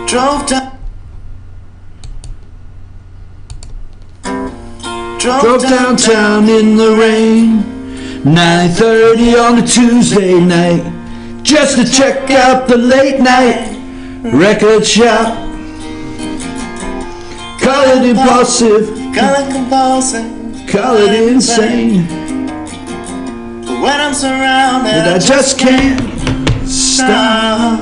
Drove downtown in the rain, 9:30 on a Tuesday night, just to check out the late night record shop. Call it impulsive, call it compulsive, call it insane, but when I'm surrounded, I just can't stop.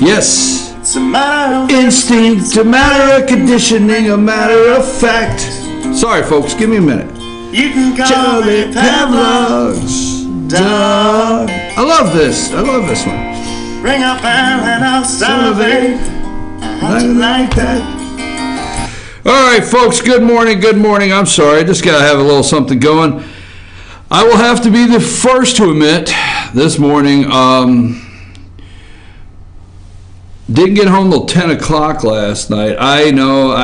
Yes, it's a matter of instinct, a matter of conditioning, a matter of fact. Sorry folks, give me a minute. You can call Charlie me Pavlov's dog. I love this one. Ring up and I'll salivate. Like that. All right, folks, good morning. I'm sorry, I just got to have a little something going. I will have to be the first to admit this morning, didn't get home till 10 o'clock last night. I know,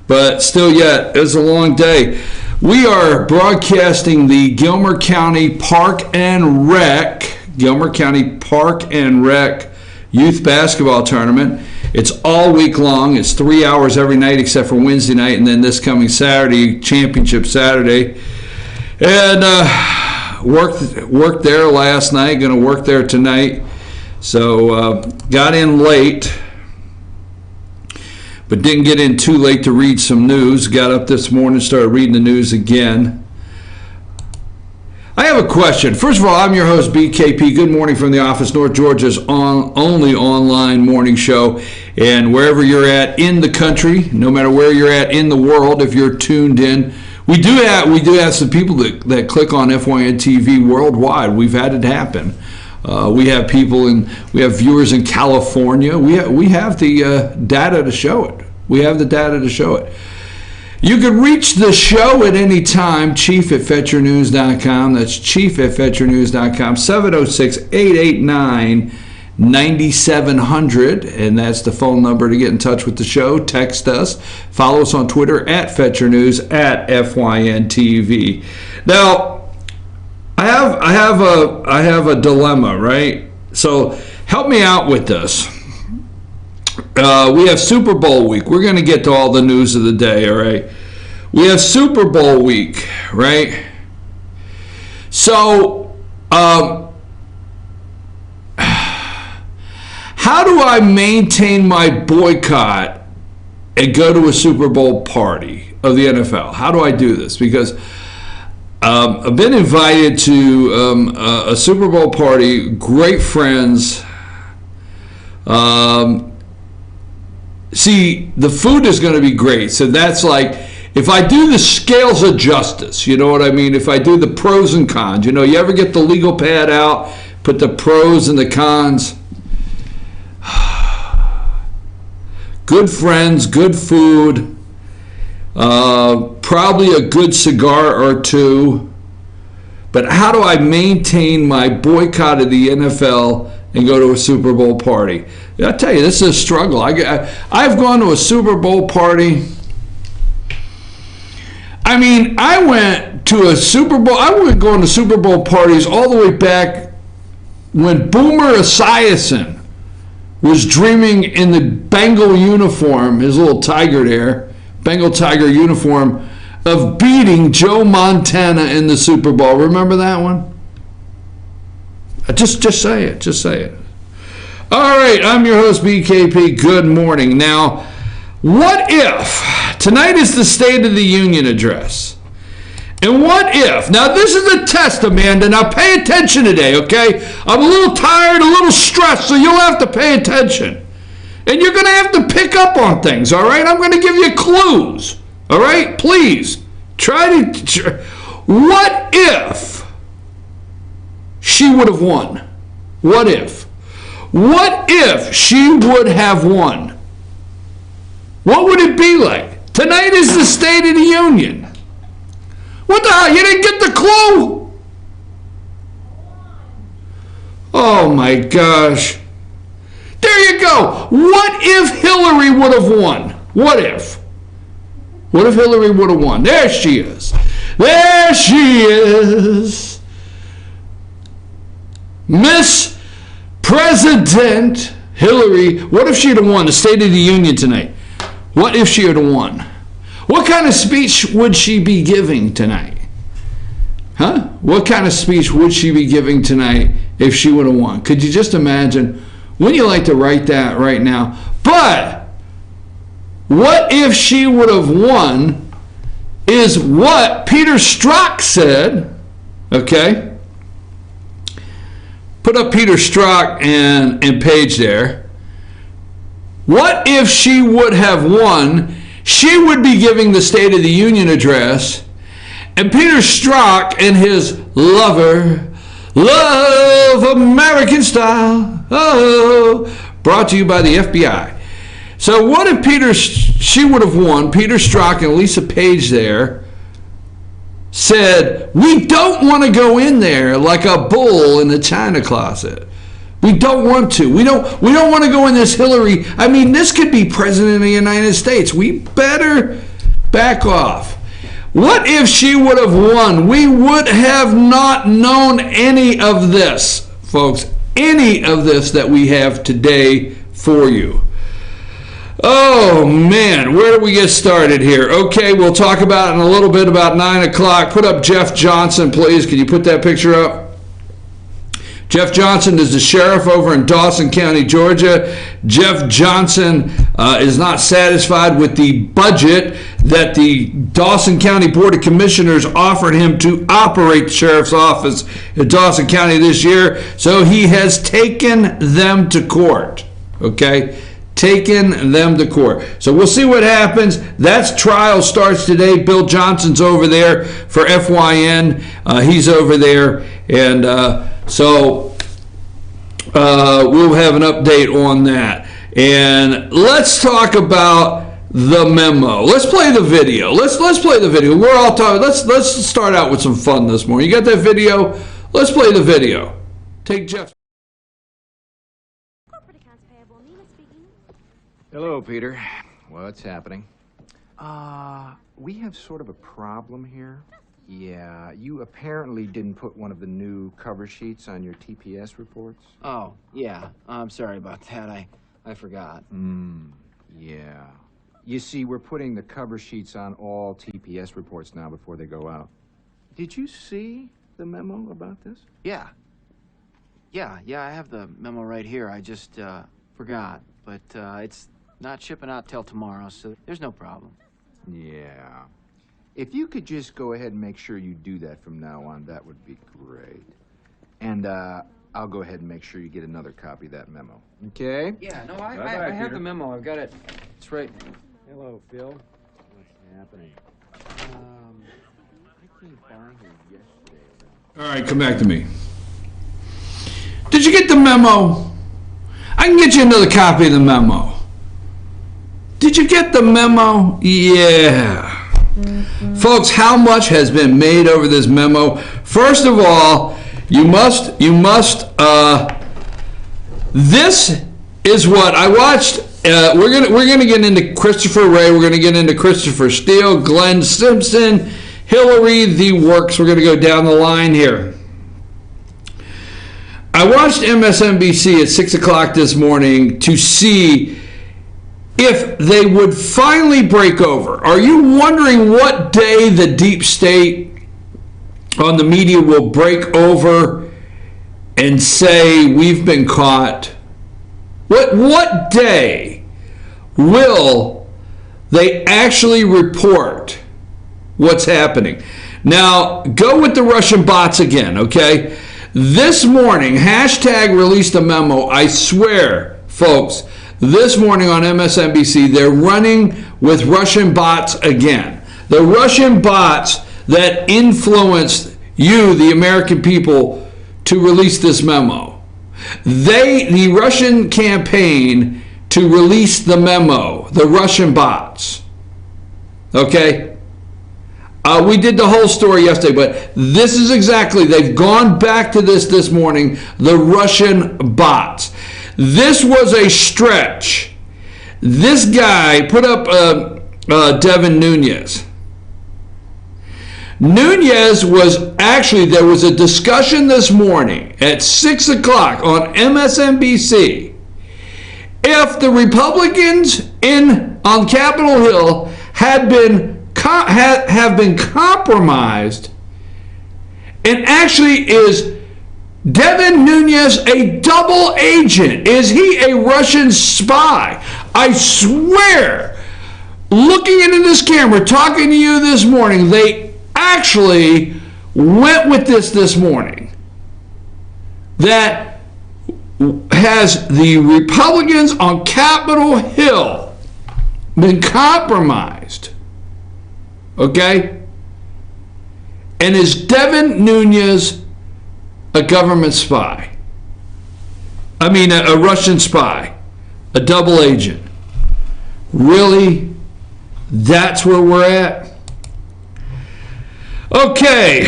but still yet, it was a long day. We are broadcasting the Gilmer County Park and Rec Youth Basketball Tournament. It's all week long. It's 3 hours every night except for Wednesday night, and then this coming Saturday, Championship Saturday. And worked there last night, going to work there tonight. So got in late, but didn't get in too late to read some news. Got up this morning, started reading the news again. I have a question. First of all, I'm your host, BKP. Good morning from the office, North Georgia's only online morning show. And wherever you're at in the country, no matter where you're at in the world, if you're tuned in, we do have some people that click on FYN TV worldwide. We've had it happen. We have viewers in California. We have the data to show it. You can reach the show at any time, chief@fetchernews.com. That's chief@fetchernews.com, 706-889-9700, and that's the phone number to get in touch with the show. Text us. Follow us on Twitter @FetcherNews, @FYNTV. Now, I have a dilemma, right? So help me out with this. We have Super Bowl week. We're going to get to all the news of the day, all right? We have Super Bowl week, right? So, how do I maintain my boycott and go to a Super Bowl party of the NFL? How do I do this? Because I've been invited to a Super Bowl party, great friends. See, the food is going to be great. So that's like, if I do the scales of justice, you know what I mean? If I do the pros and cons, you ever get the legal pad out, put the pros and the cons. Good friends, good food, probably a good cigar or two. But how do I maintain my boycott of the NFL and go to a Super Bowl party? I tell you, this is a struggle. I've gone to a Super Bowl party. I mean, I went going to Super Bowl parties all the way back when Boomer Esiason was dreaming in the Bengal uniform, his little tiger there, Bengal tiger uniform, of beating Joe Montana in the Super Bowl. Remember that one? Just say it. All right, I'm your host, BKP. Good morning. Now, what if tonight is the State of the Union address? And what if, now this is a test, Amanda, now pay attention today, okay? I'm a little tired, a little stressed, so you'll have to pay attention. And you're going to have to pick up on things, all right? I'm going to give you clues, all right? Please, what if she would have won? What if? What if she would have won? What would it be like? Tonight is the State of the Union. What the hell? You didn't get the clue? Oh my gosh. There you go. What if Hillary would have won? What if? What if Hillary would have won? There she is. There she is. Miss President Hillary, what if she had won the State of the Union tonight? What if she had won? What kind of speech would she be giving tonight? Huh? What kind of speech would she be giving tonight if she would have won? Could you just imagine? Wouldn't you like to write that right now? But what if she would have won is what Peter Strzok said, okay? Put up Peter Strzok and page there. What if she would have won? She would be giving the State of the Union address, and Peter Strzok and his lover, Love American Style, oh, brought to you by the FBI. So what if she would have won, Peter Strzok and Lisa Page there, said, we don't want to go in there like a bull in the china closet. We don't want to. We don't want to go in this Hillary. I mean, this could be President of the United States. We better back off. What if she would have won? We would have not known any of this, folks. Any of this that we have today for you. Oh, man, where do we get started here? Okay, we'll talk about it in a little bit, about 9 o'clock. Put up Jeff Johnson, please. Can you put that picture up? Jeff Johnson is the sheriff over in Dawson County, Georgia. Jeff Johnson is not satisfied with the budget that the Dawson County Board of Commissioners offered him to operate the sheriff's office in Dawson County this year, so he has taken them to court, okay? Taken them to court. So we'll see what happens. That trial starts today. Bill Johnson's over there for FYN. He's over there, and so we'll have an update on that. And let's talk about the memo. Let's play the video. Let's play the video. We're all talking. Let's start out with some fun this morning. You got that video? Let's play the video. Take Jeff. Hello, Peter. What's happening? We have sort of a problem here. Yeah, you apparently didn't put one of the new cover sheets on your TPS reports. Oh, yeah. I'm sorry about that. I forgot. Yeah. You see, we're putting the cover sheets on all TPS reports now before they go out. Did you see the memo about this? Yeah. Yeah, I have the memo right here. I just forgot. But it's not shipping out till tomorrow, so there's no problem. Yeah. If you could just go ahead and make sure you do that from now on, that would be great. And I'll go ahead and make sure you get another copy of that memo. Okay? Yeah, no, I have the memo. I've got it. It's right. Hello, Phil. What's happening? I came by here yesterday. All right, come back to me. Did you get the memo? I can get you another copy of the memo. Did you get the memo? Yeah. Folks, how much has been made over this memo? First of all, you must, this is what I watched. We're gonna get into Christopher Wray. We're gonna get into Christopher Steele, Glenn Simpson, Hillary, the works. We're gonna go down the line here. I watched MSNBC at 6 o'clock this morning to see if they would finally break over. Are you wondering what day the deep state on the media will break over and say we've been caught? What day will they actually report what's happening? Now, go with the Russian bots again, okay? This morning, hashtag released a memo. I swear, folks, this morning on MSNBC, they're running with Russian bots again. The Russian bots that influenced you, the American people, to release this memo. The Russian campaign to release the memo, the Russian bots. Okay? We did the whole story yesterday, but this is exactly, they've gone back to this morning, the Russian bots. This was a stretch. This guy put up Devin Nunes. Nunes was actually, there was a discussion this morning at 6 o'clock on MSNBC, if the Republicans on Capitol Hill have been compromised, and actually is Devin Nunes a double agent? Is he a Russian spy? I swear, looking into this camera, talking to you this morning, they actually went with this morning. That has the Republicans on Capitol Hill been compromised? Okay? And is Devin Nunes a government spy? I mean, a Russian spy, a double agent. Really? That's where we're at? Okay.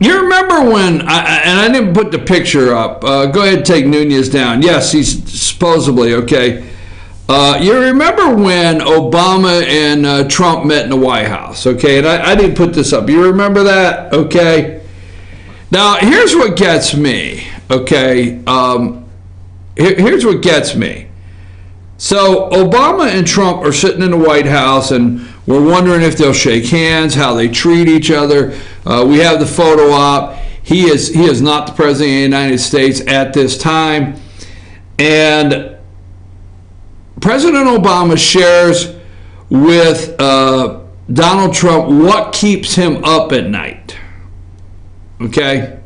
You remember when, and I didn't put the picture up. Go ahead and take Nunes down. Yes, he's supposedly, okay. You remember when Obama and Trump met in the White House, okay? And I didn't put this up. You remember that, okay? Now, here's what gets me, okay? Here's what gets me. So, Obama and Trump are sitting in the White House, and we're wondering if they'll shake hands, how they treat each other. We have the photo op. He is not the President of the United States at this time. And President Obama shares with Donald Trump what keeps him up at night. Okay?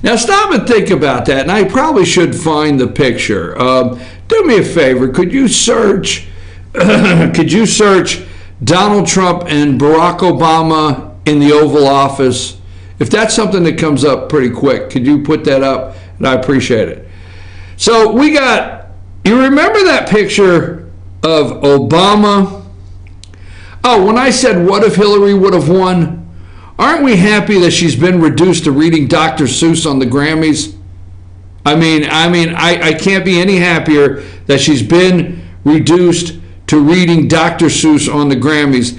Now stop and think about that, and I probably should find the picture. Do me a favor, could you search Donald Trump and Barack Obama in the Oval Office? If that's something that comes up pretty quick, could you put that up? And I appreciate it. So we got, you remember that picture of Obama? Oh, when I said, what if Hillary would have won? Aren't we happy that she's been reduced to reading Dr. Seuss on the Grammys? I can't be any happier that she's been reduced to reading Dr. Seuss on the Grammys.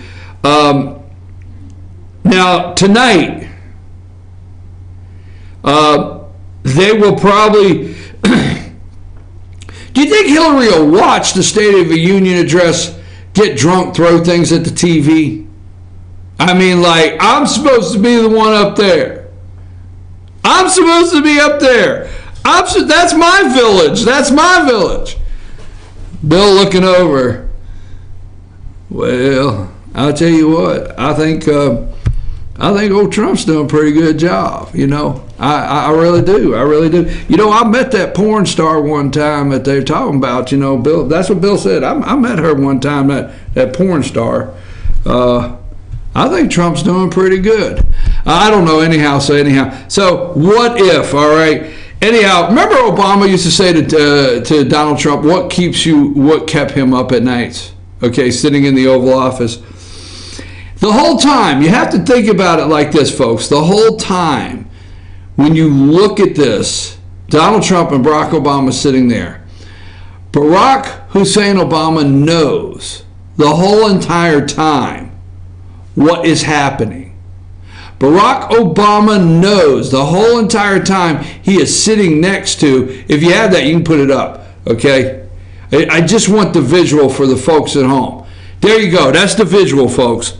Now, tonight, they will probably... Do you think Hillary will watch the State of the Union address, get drunk, throw things at the TV? I mean, like, I'm supposed to be the one up there. I'm supposed to be up there. That's my village. That's my village. Bill looking over. Well, I'll tell you what. I think old Trump's doing a pretty good job. You know, I really do. I really do. You know, I met that porn star one time that they're talking about. You know, Bill. That's what Bill said. I met her one time. That porn star. I think Trump's doing pretty good. I don't know anyhow. So what if? All right. Anyhow, remember Obama used to say to Donald Trump, what kept him up at nights? Okay, sitting in the Oval Office. The whole time, you have to think about it like this, folks. The whole time, when you look at this, Donald Trump and Barack Obama sitting there, Barack Hussein Obama knows the whole entire time what is happening. Barack Obama knows the whole entire time he is sitting next to, if you have that, you can put it up, okay? I just want the visual for the folks at home. There you go. That's the visual, folks.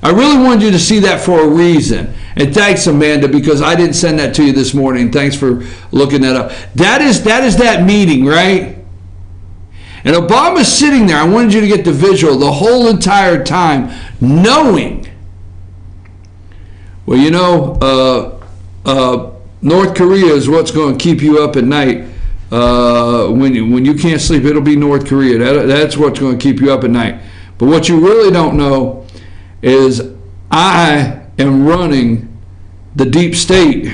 I really wanted you to see that for a reason. And thanks, Amanda, because I didn't send that to you this morning. Thanks for looking that up. That is that meeting, right? And Obama's sitting there. I wanted you to get the visual the whole entire time, knowing, well, you know, North Korea is what's going to keep you up at night. When you can't sleep, it'll be North Korea. That's what's going to keep you up at night. But what you really don't know is I am running the deep state,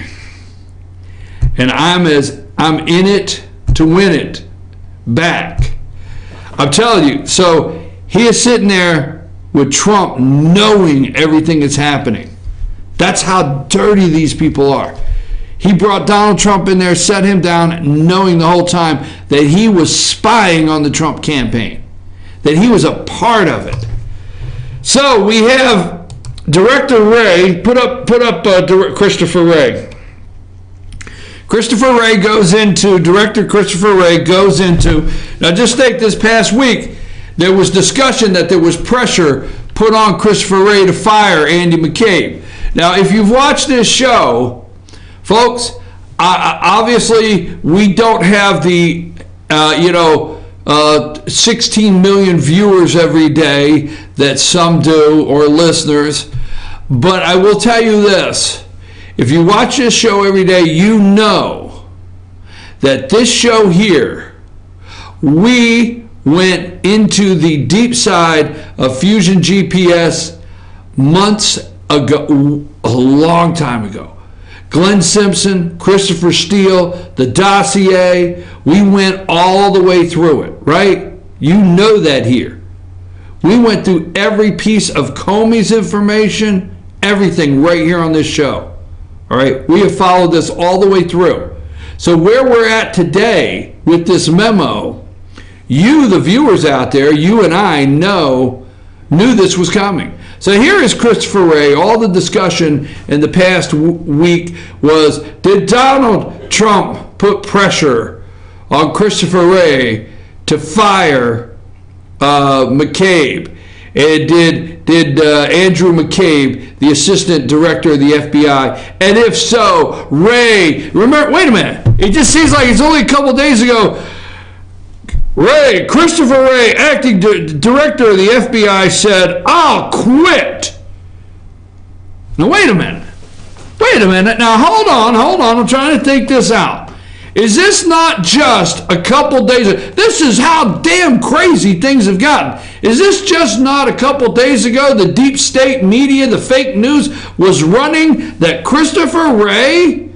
and I'm in it to win it back. I'm telling you. So he is sitting there with Trump, knowing everything that's happening. That's how dirty these people are. He brought Donald Trump in there, set him down, knowing the whole time that he was spying on the Trump campaign, that he was a part of it. So we have Director Wray. Put up Christopher Wray. Director Christopher Wray goes into, now just think this past week, there was discussion that there was pressure put on Christopher Wray to fire Andy McCabe. Now, if you've watched this show, folks, obviously we don't have the, 16 million viewers every day that some do, or listeners, but I will tell you this. If you watch this show every day, you know that this show here, we went into the deep side of Fusion GPS months ago, a long time ago. Glenn Simpson, Christopher Steele, the dossier, we went all the way through it, right? You know that here. We went through every piece of Comey's information, everything right here on this show. All right, we have followed this all the way through. So where we're at today with this memo, you, the viewers out there, you and I knew this was coming. So here is Christopher Wray. All the discussion in the past week was, did Donald Trump put pressure on Christopher Wray to fire McCabe? And did Andrew McCabe, the assistant director of the FBI, and if so, Wray, remember, wait a minute, it just seems like it's only a couple days ago, Christopher Wray, acting director of the FBI, said, I'll quit. Now, wait a minute. Now, hold on, I'm trying to think this out. Is this not just a couple days? This is how damn crazy things have gotten. Is this just not a couple days ago the deep state media, the fake news was running that Christopher Wray,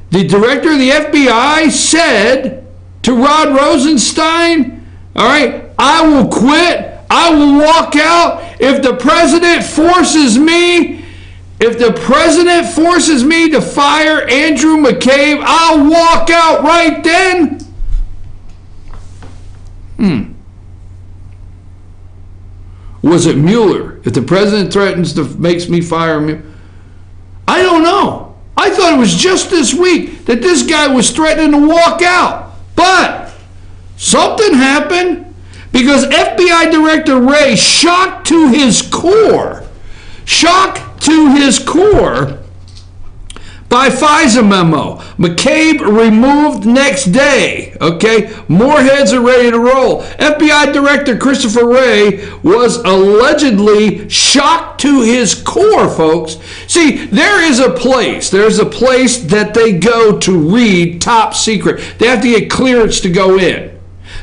the director of the FBI, said to Rod Rosenstein, all right, I will quit, I will walk out if the president forces me to fire Andrew McCabe, I'll walk out right then. Was it Mueller? If the president threatens to makes me fire Mueller, I don't know. I thought it was just this week that this guy was threatening to walk out. But something happened because FBI Director Wray, shocked to his core by FISA memo. McCabe removed next day. Okay, more heads are ready to roll. FBI Director Christopher Wray was allegedly shocked to his core, folks. See, there's a place that they go to read top secret. They have to get clearance to go in.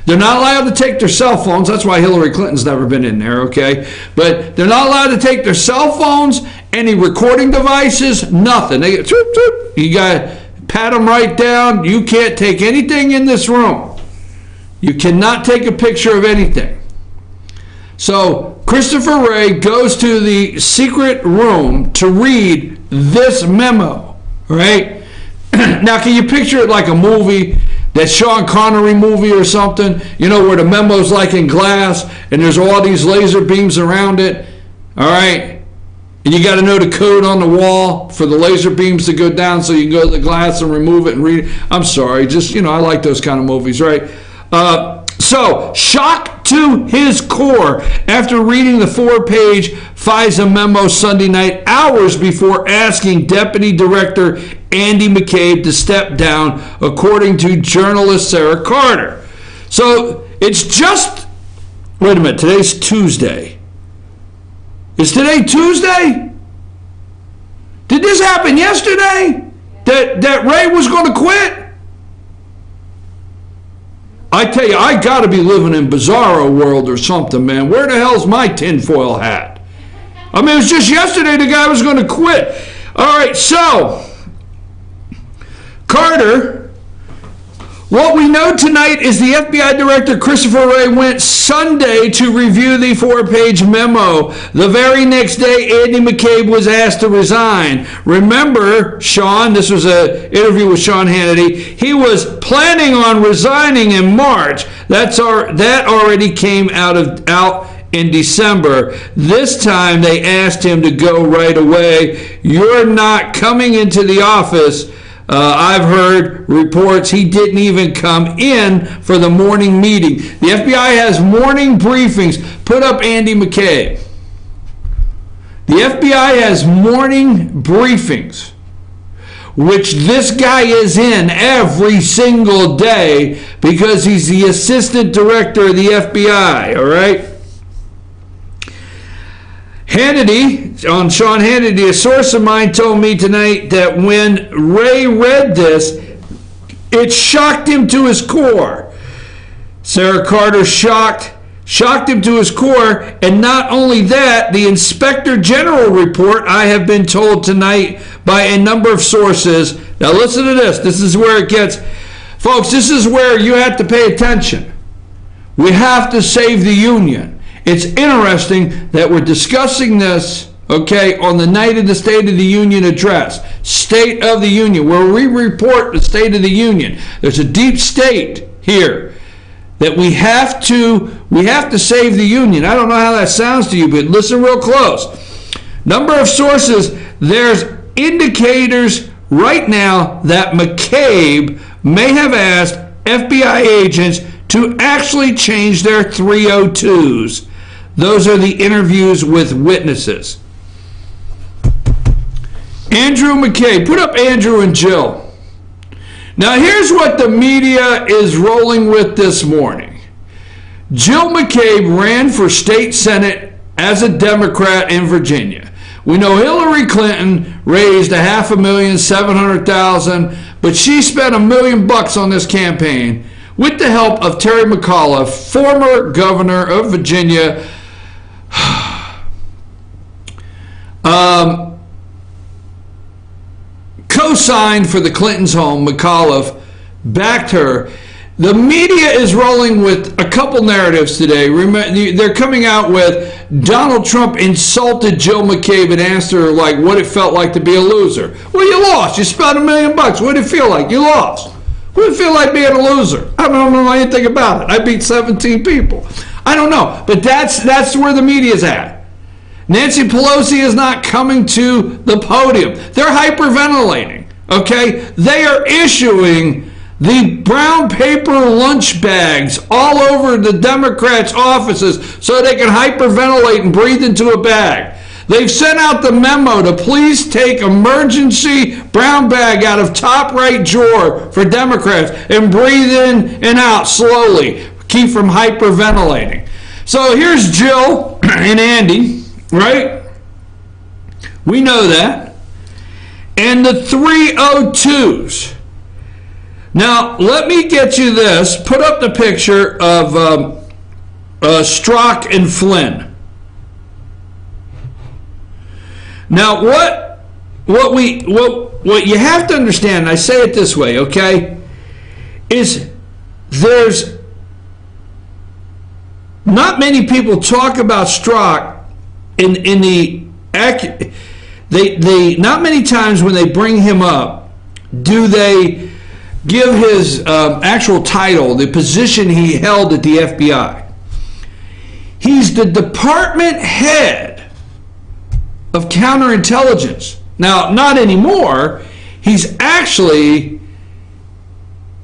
They're not allowed to take their cell phones. That's why Hillary Clinton's never been in there, okay? But they're not allowed to take their cell phones, any recording devices, nothing. They get, swoop, swoop. You got to pat them right down. You can't take anything in this room. You cannot take a picture of anything. So Christopher Wray goes to the secret room to read this memo, right? Now, can you picture it like a movie? That Sean Connery movie or something, where the memo's like in glass and there's all these laser beams around it, all right? And you got to know the code on the wall for the laser beams to go down so you can go to the glass and remove it and read it. I'm sorry, just, I like those kind of movies, right? So, shocked to his core after reading the 4-page FISA memo Sunday night, hours before asking Deputy Director Andy McCabe to step down, according to journalist Sarah Carter. So, it's just, wait a minute, today's Tuesday. Is today Tuesday? Did this happen yesterday? That Wray was going to quit? I tell you, I got to be living in Bizarro world or something, man. Where the hell's my tinfoil hat? I mean, it was just yesterday the guy was going to quit. All right, so, Carter, what we know tonight is the FBI Director Christopher Wray went Sunday to review the 4-page memo. The very next day, Andy McCabe was asked to resign. Remember, Sean, this was an interview with Sean Hannity, he was planning on resigning in March. That already came out in December. This time they asked him to go right away. You're not coming into the office I've heard reports he didn't even come in for the morning meeting. The FBI has morning briefings. Put up Andy McCabe. The FBI has morning briefings, which this guy is in every single day because he's the assistant director of the FBI, all right? Hannity, on Sean Hannity, a source of mine told me tonight that when Wray read this, it shocked him to his core. Sarah Carter shocked him to his core, and not only that, the Inspector General report, I have been told tonight by a number of sources. Now listen to this. This is where it gets, folks, this is where you have to pay attention. We have to save the Union. It's interesting that we're discussing this, okay, on the night of the State of the Union address. State of the Union, where we report the State of the Union. There's a deep state here that we have to save the Union. I don't know how that sounds to you, but listen real close. Number of sources, there's indicators right now that McCabe may have asked FBI agents to actually change their 302s. Those are the interviews with witnesses. Andrew McCabe, put up Andrew and Jill. Now here's what the media is rolling with this morning. Jill McCabe ran for state senate as a Democrat in Virginia. We know Hillary Clinton raised $500,700,000, but she spent $1 million on this campaign with the help of Terry McAuliffe, former governor of Virginia. Co-signed for the Clintons' home. McAuliffe backed her. The media is rolling with a couple narratives today. They're coming out with Donald Trump insulted Jill McCabe and asked her like what it felt like to be a loser. Well, you lost. You spent $1 million. What did it feel like? You lost. What did it feel like being a loser? I don't know anything about it. I beat 17 people. I don't know. But that's where the media's at. Nancy Pelosi is not coming to the podium. They're hyperventilating, okay? They are issuing the brown paper lunch bags all over the Democrats' offices so they can hyperventilate and breathe into a bag. They've sent out the memo to please take emergency brown bag out of top right drawer for Democrats and breathe in and out slowly. Keep from hyperventilating. So here's Jill and Andy. Right? We know that. And the 302s. Now, let me get you this. Put up the picture of Strzok and Flynn. Now, what you have to understand, and I say it this way, okay, is there's not many people talk about Strzok they not many times when they bring him up do they give his actual title, the position he held at the FBI. He's the department head of counterintelligence. Now, not anymore. He's actually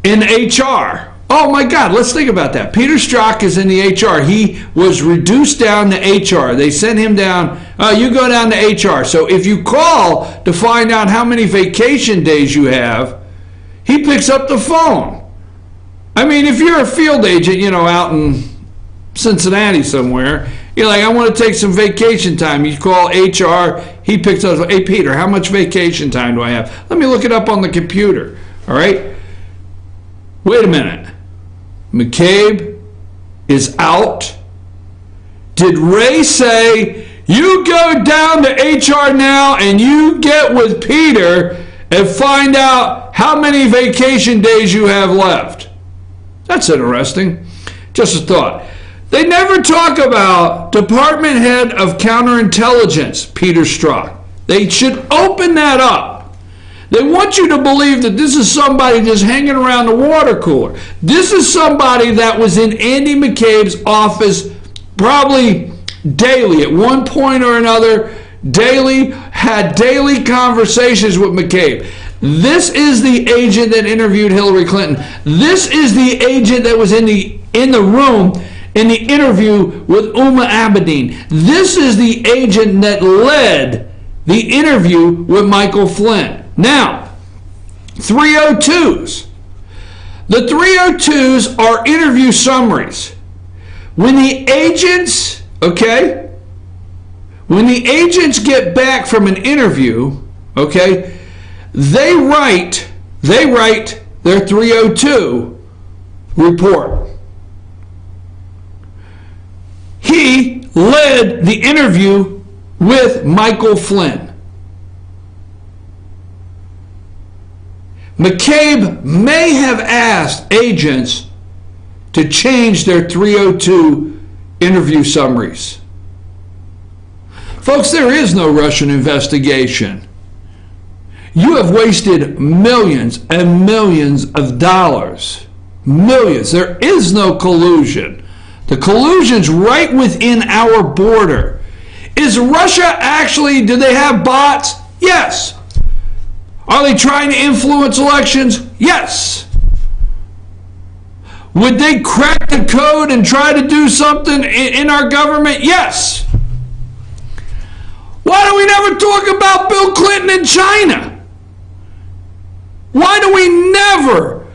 in HR. Oh my God, let's think about that. Peter Strzok is in the HR. He was reduced down to HR. They sent him down, you go down to HR. So if you call to find out how many vacation days you have, he picks up the phone. I mean, if you're a field agent, out in Cincinnati somewhere, you're like, I want to take some vacation time. You call HR, he picks up, hey Peter, how much vacation time do I have? Let me look it up on the computer, all right? Wait a minute. McCabe is out. Did Wray say, you go down to HR now and you get with Peter and find out how many vacation days you have left? That's interesting. Just a thought. They never talk about Department Head of Counterintelligence, Peter Strzok. They should open that up. They want you to believe that this is somebody just hanging around the water cooler. This is somebody that was in Andy McCabe's office probably daily at one point or another, had daily conversations with McCabe. This is the agent that interviewed Hillary Clinton. This is the agent that was in the room in the interview with Uma Abedin. This is the agent that led the interview with Micheal Flynn. Now, 302s. The 302s are interview summaries. When the agents, when the agents get back from an interview, they write their 302 report. He led the interview with Micheal Flynn. McCabe may have asked agents to change their 302 interview summaries. Folks, there is no Russian investigation. You have wasted millions and millions of dollars. Millions. There is no collusion. The collusion's right within our border. Is Russia actually, do they have bots? Yes. Are they trying to influence elections? Yes. Would they crack the code and try to do something in our government? Yes. Why do we never talk about Bill Clinton in China? Why do we never?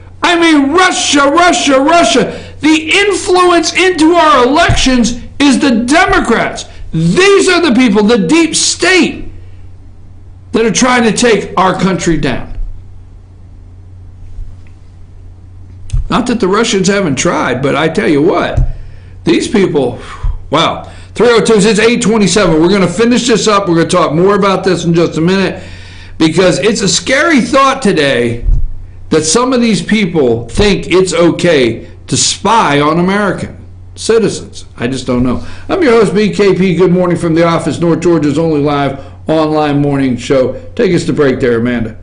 Russia. The influence into our elections is the Democrats. These are the people, the deep state, that are trying to take our country down. Not that the Russians haven't tried, but I tell you what, these people, wow. 302s, it's 8:27. We're going to finish this up. We're going to talk more about this in just a minute, because it's a scary thought today that some of these people think it's okay to spy on American citizens. I just don't know. I'm your host, BKP. Good morning from the office, North Georgia's only live online morning show. Take us to break there, Amanda.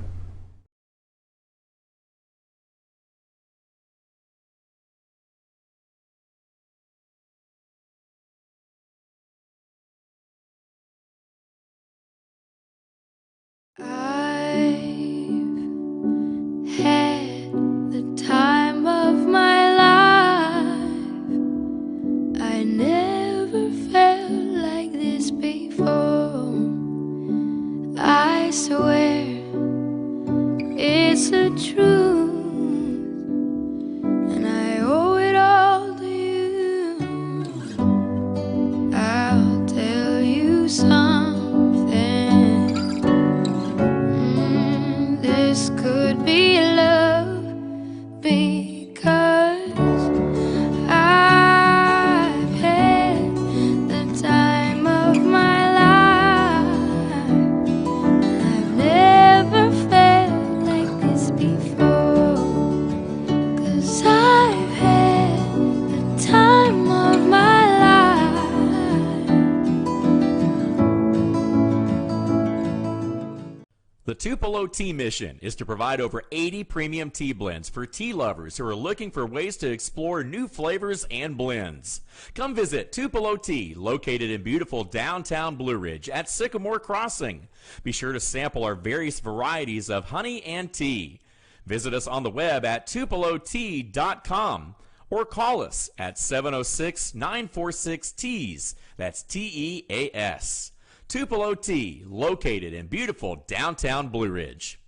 The Tupelo Tea mission is to provide over 80 premium tea blends for tea lovers who are looking for ways to explore new flavors and blends. Come visit Tupelo Tea, located in beautiful downtown Blue Ridge at Sycamore Crossing. Be sure to sample our various varieties of honey and tea. Visit us on the web at tupelotea.com or call us at 706-946-TEAS. That's TEAS. Tupelo Tea, located in beautiful downtown Blue Ridge.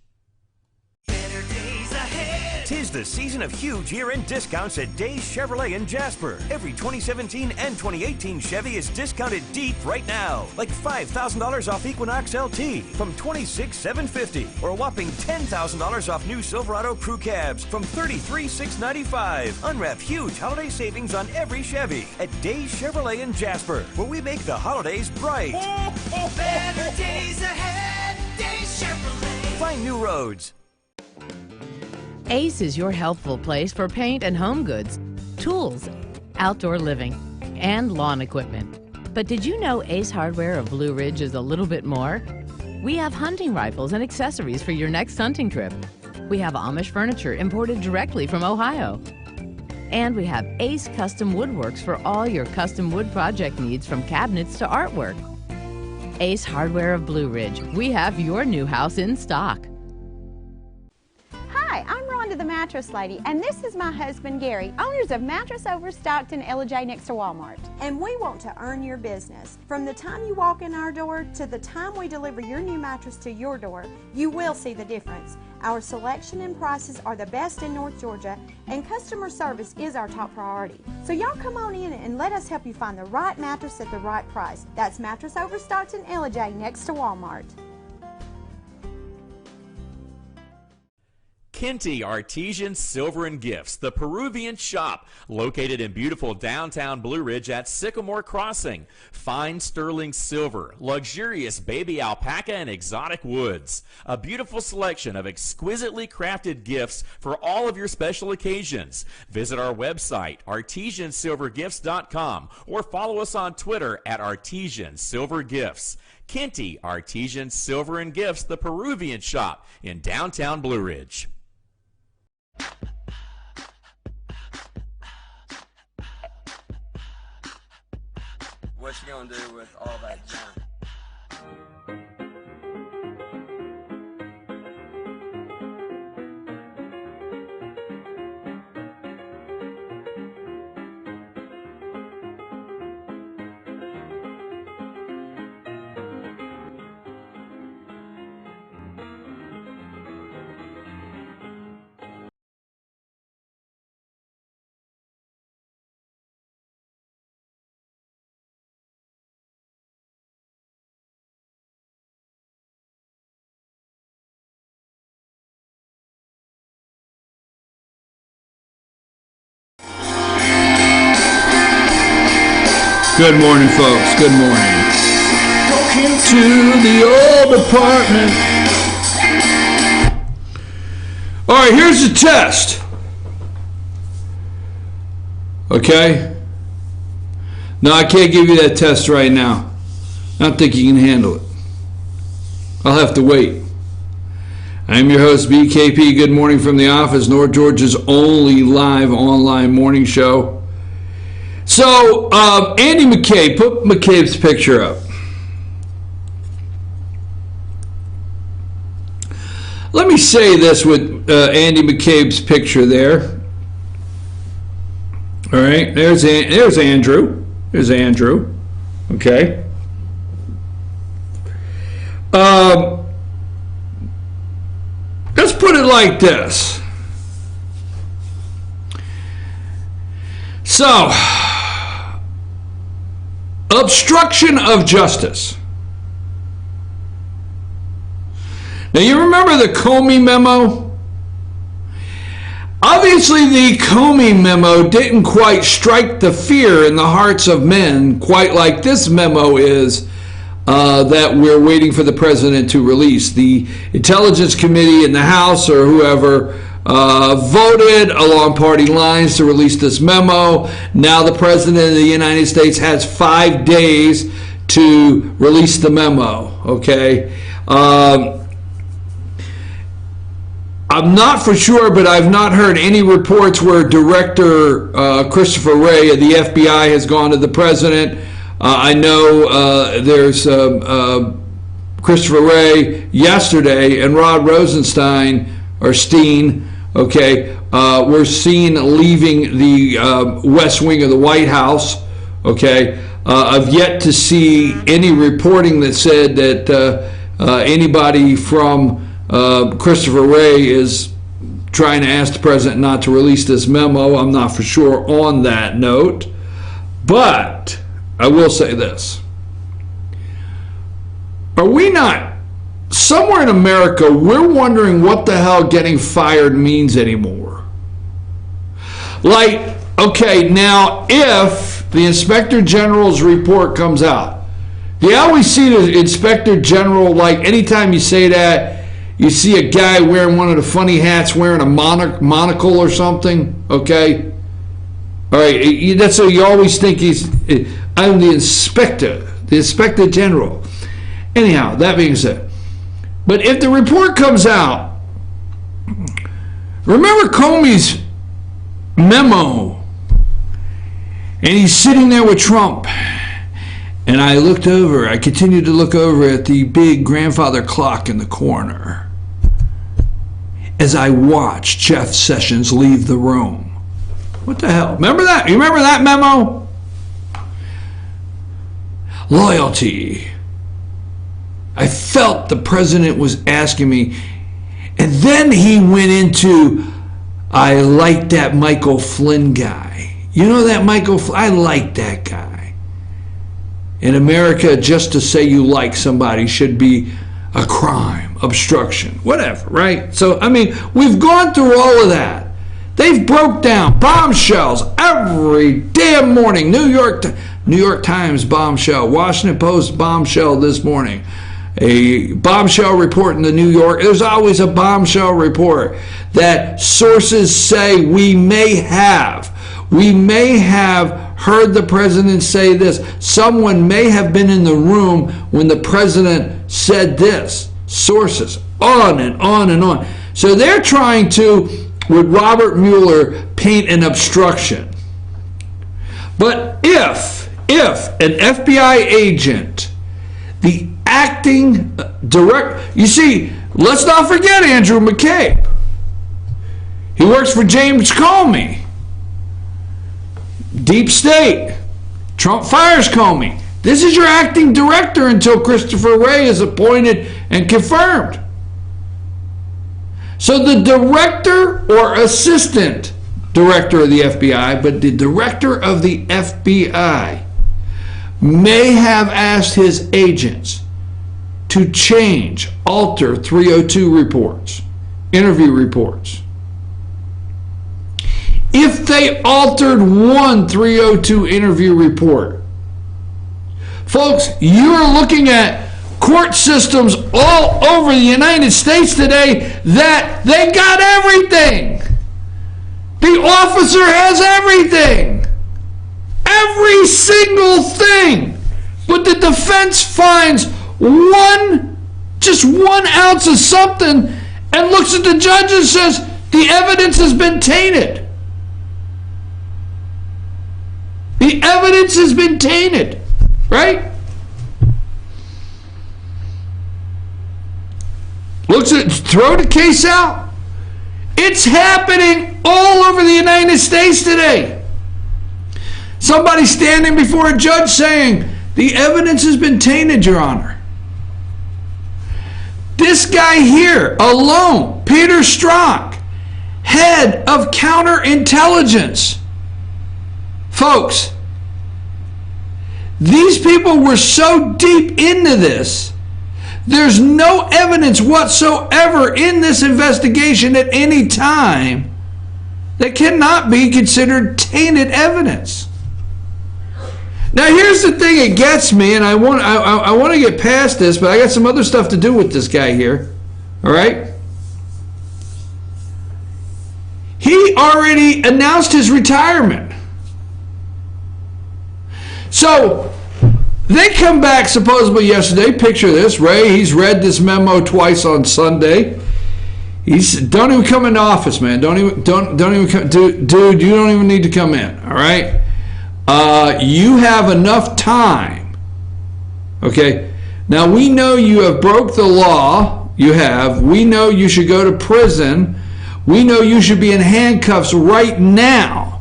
Better days ahead. 'Tis the season of huge year-end discounts at Days Chevrolet in Jasper. Every 2017 and 2018 Chevy is discounted deep right now. Like $5,000 off Equinox LT from $26,750, or a whopping $10,000 off new Silverado Crew Cabs from $33,695. Unwrap huge holiday savings on every Chevy at Days Chevrolet in Jasper, where we make the holidays bright. Better days ahead, Days Chevrolet. Find new roads. Ace is your healthful place for paint and home goods, tools, outdoor living, and lawn equipment. But did you know Ace Hardware of Blue Ridge is a little bit more? We have hunting rifles and accessories for your next hunting trip. We have Amish furniture imported directly from Ohio. And we have Ace Custom Woodworks for all your custom wood project needs, from cabinets to artwork. Ace Hardware of Blue Ridge. We have your new house in stock. Mattress Lady, and this is my husband Gary, owners of Mattress Overstocked in LJ next to Walmart. And we want to earn your business. From the time you walk in our door to the time we deliver your new mattress to your door, you will see the difference. Our selection and prices are the best in North Georgia, and customer service is our top priority. So y'all come on in and let us help you find the right mattress at the right price. That's Mattress Overstocked in LJ next to Walmart. Kinty Artesian Silver and Gifts, the Peruvian shop, located in beautiful downtown Blue Ridge at Sycamore Crossing. Fine sterling silver, luxurious baby alpaca and exotic woods. A beautiful selection of exquisitely crafted gifts for all of your special occasions. Visit our website, artesiansilvergifts.com, or follow us on Twitter at Artesian Silver Gifts. Kinty Artesian Silver and Gifts, the Peruvian shop in downtown Blue Ridge. What you gonna do with all that junk? Good morning, folks. Good morning. To the old apartment. All right, here's the test. Okay? No, I can't give you that test right now. I don't think you can handle it. I'll have to wait. I'm your host, BKP. Good morning from the office, North Georgia's only live online morning show. So, Andy McCabe, put McCabe's picture up. Let me say this with Andy McCabe's picture there. All right, there's Andrew. There's Andrew. Okay. Let's put it like this. So, obstruction of justice. Now, you remember the Comey memo? Obviously, the Comey memo didn't quite strike the fear in the hearts of men quite like this memo is that we're waiting for the president to release. The Intelligence Committee in the House or whoever voted along party lines to release this memo. Now the President of the United States has 5 days to release the memo, okay? I'm not for sure, but I've not heard any reports where Director Christopher Wray of the FBI has gone to the President. I know there's Christopher Wray yesterday and Rod Rosenstein, or Steen, okay, we're seen leaving the West Wing of the White House, okay. I've yet to see any reporting that said that anybody from Christopher Wray is trying to ask the president not to release this memo. I'm not for sure on that note, but I will say this. Are we not, somewhere in America, we're wondering what the hell getting fired means anymore? Like, okay, now if the Inspector General's report comes out, do you always see the Inspector General, like anytime you say that, you see a guy wearing one of the funny hats, wearing a monocle or something, okay? All right, that's what you always think he's, I'm the Inspector General. Anyhow, that being said, but if the report comes out, remember Comey's memo, and he's sitting there with Trump, and I continued to look over at the big grandfather clock in the corner, as I watched Jeff Sessions leave the room. What the hell? Remember that? You remember that memo? Loyalty. I felt the president was asking me, and then he went into, I like that Micheal Flynn guy. You know that Micheal Flynn? I like that guy. In America, just to say you like somebody should be a crime, obstruction, whatever, right? So, I mean, we've gone through all of that. They've broke down bombshells every damn morning. New York Times bombshell, Washington Post bombshell this morning. A bombshell report in the New York. There's always a bombshell report that sources say we may have heard the president say this. Someone may have been in the room when the president said this. Sources, on and on and on. So they're trying to, with Robert Mueller, paint an obstruction. But if an FBI agent, the acting direct, you see, let's not forget Andrew McCabe. He works for James Comey. Deep State. Trump fires Comey. This is your acting director until Christopher Wray is appointed and confirmed. So the director or assistant director of the FBI, but the director of the FBI may have asked his agents to change, alter 302 reports, interview reports. If they altered one 302 interview report, folks, you're looking at court systems all over the United States today that they got everything. The officer has everything. Every single thing. But the defense finds just 1 ounce of something and looks at the judge and says, the evidence has been tainted. The evidence has been tainted, right? Throw the case out. It's happening all over the United States today. Somebody standing before a judge saying, the evidence has been tainted, Your Honor. This guy here alone, Peter Strzok, head of counterintelligence. Folks, these people were so deep into this, there's no evidence whatsoever in this investigation at any time that cannot be considered tainted evidence. Now here's the thing that gets me, and I want to get past this, but I got some other stuff to do with this guy here. All right? He already announced his retirement. So they come back supposedly yesterday. Picture this, Ray. He's read this memo twice on Sunday. Don't even come into office, man. Don't even come, dude. You don't even need to come in. All right. You have enough time. Okay. Now we know you have broke the law. You have. We know you should go to prison. We know you should be in handcuffs right now.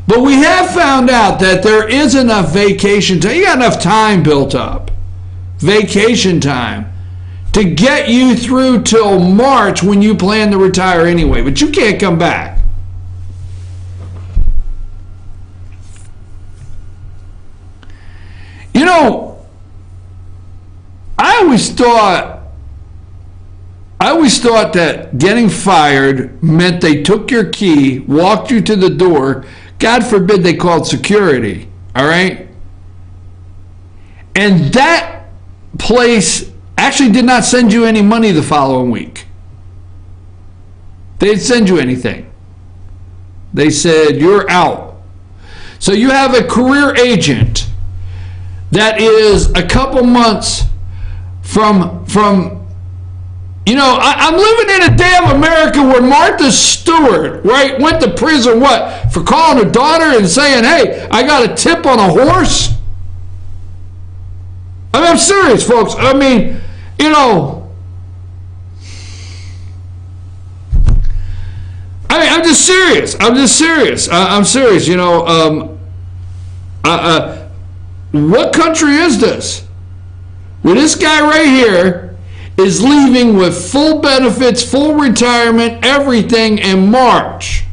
But we have found out that there is enough vacation time. You got enough time built up. Vacation time to get you through till March when you plan to retire anyway. But you can't come back. You know, I always thought that getting fired meant they took your key, walked you to the door. God forbid they called security, all right? And that place actually did not send you any money the following week. They didn't send you anything. They said, you're out. So you have a career agent that is a couple months from you know, I'm living in a damn America where Martha Stewart, right, went to prison, what, for calling her daughter and saying, hey, I got a tip on a horse? I mean, I'm serious, folks. I mean, you know, I'm just serious. I'm serious. You know, what country is this? Well, this guy right here is leaving with full benefits, full retirement, everything in March.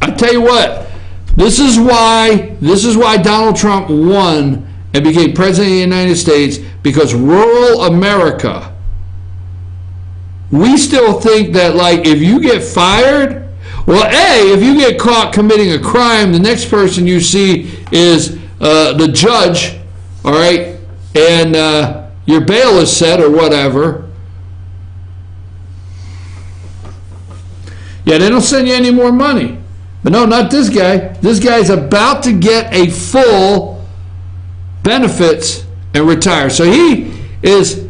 I tell you what, this is why Donald Trump won and became president of the United States, because rural America, we still think that, like, if you get fired, well, if you get caught committing a crime, the next person you see is the judge, all right, and your bail is set or whatever. Yeah, they don't send you any more money. But no, not this guy. This guy's about to get a full benefits and retire. So he is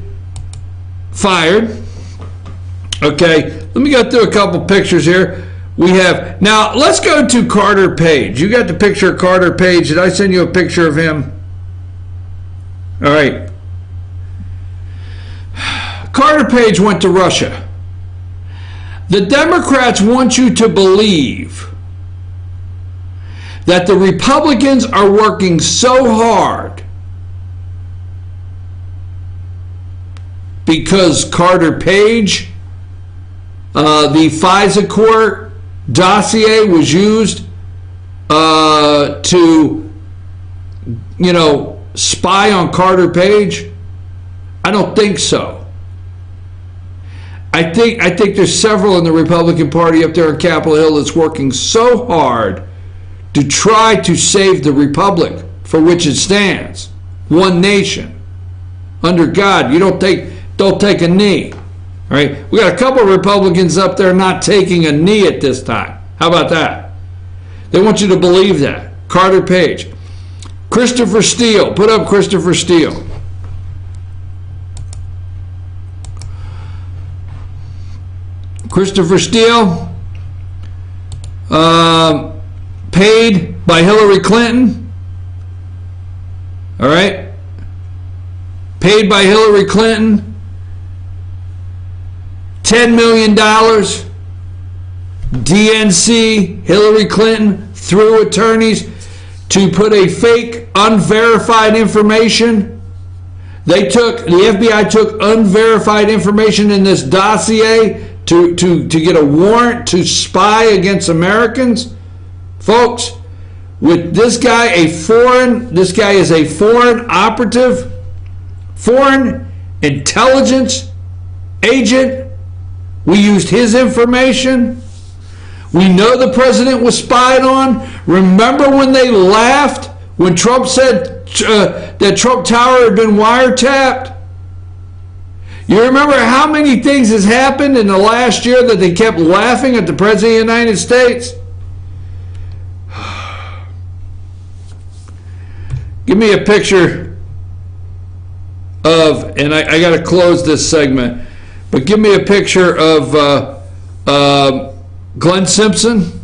fired. Okay, let me go through a couple pictures here. We have, now let's go to Carter Page. You got the picture of Carter Page. Did I send you a picture of him? All right. Carter Page went to Russia. The Democrats want you to believe that the Republicans are working so hard because Carter Page, the FISA court dossier was used to, you know, spy on Carter Page. I don't think so. I think there's several in the Republican Party up there on Capitol Hill that's working so hard to try to save the republic for which it stands. One nation. Under God. You don't take a knee. All right? We got a couple of Republicans up there not taking a knee at this time. How about that? They want you to believe that. Carter Page. Christopher Steele. Put up Christopher Steele. Christopher Steele, paid by Hillary Clinton. All right? Paid by Hillary Clinton. $10 million. DNC, Hillary Clinton, through attorneys, to put a fake, unverified information. The FBI took unverified information in this dossier to get a warrant to spy against Americans. Folks, with this guy is a foreign operative, foreign intelligence agent. We used his information. We know the president was spied on. Remember when they laughed when Trump said that Trump Tower had been wiretapped? You remember how many things has happened in the last year that they kept laughing at the President of the United States? Give me a picture of, and I got to close this segment, but give me a picture of Glenn Simpson,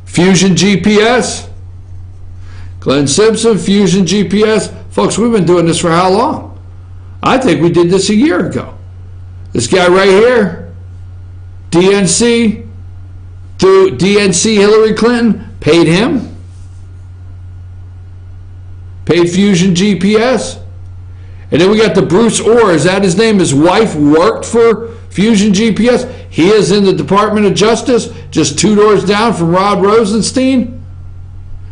Fusion GPS. Glenn Simpson, Fusion GPS. Folks, we've been doing this for how long? I think we did this a year ago. This guy right here, DNC, through DNC, Hillary Clinton, paid him. Paid Fusion GPS. And then we got the Bruce Orr. Is that his name? His wife worked for Fusion GPS. He is in the Department of Justice, just 2 doors down from Rod Rosenstein.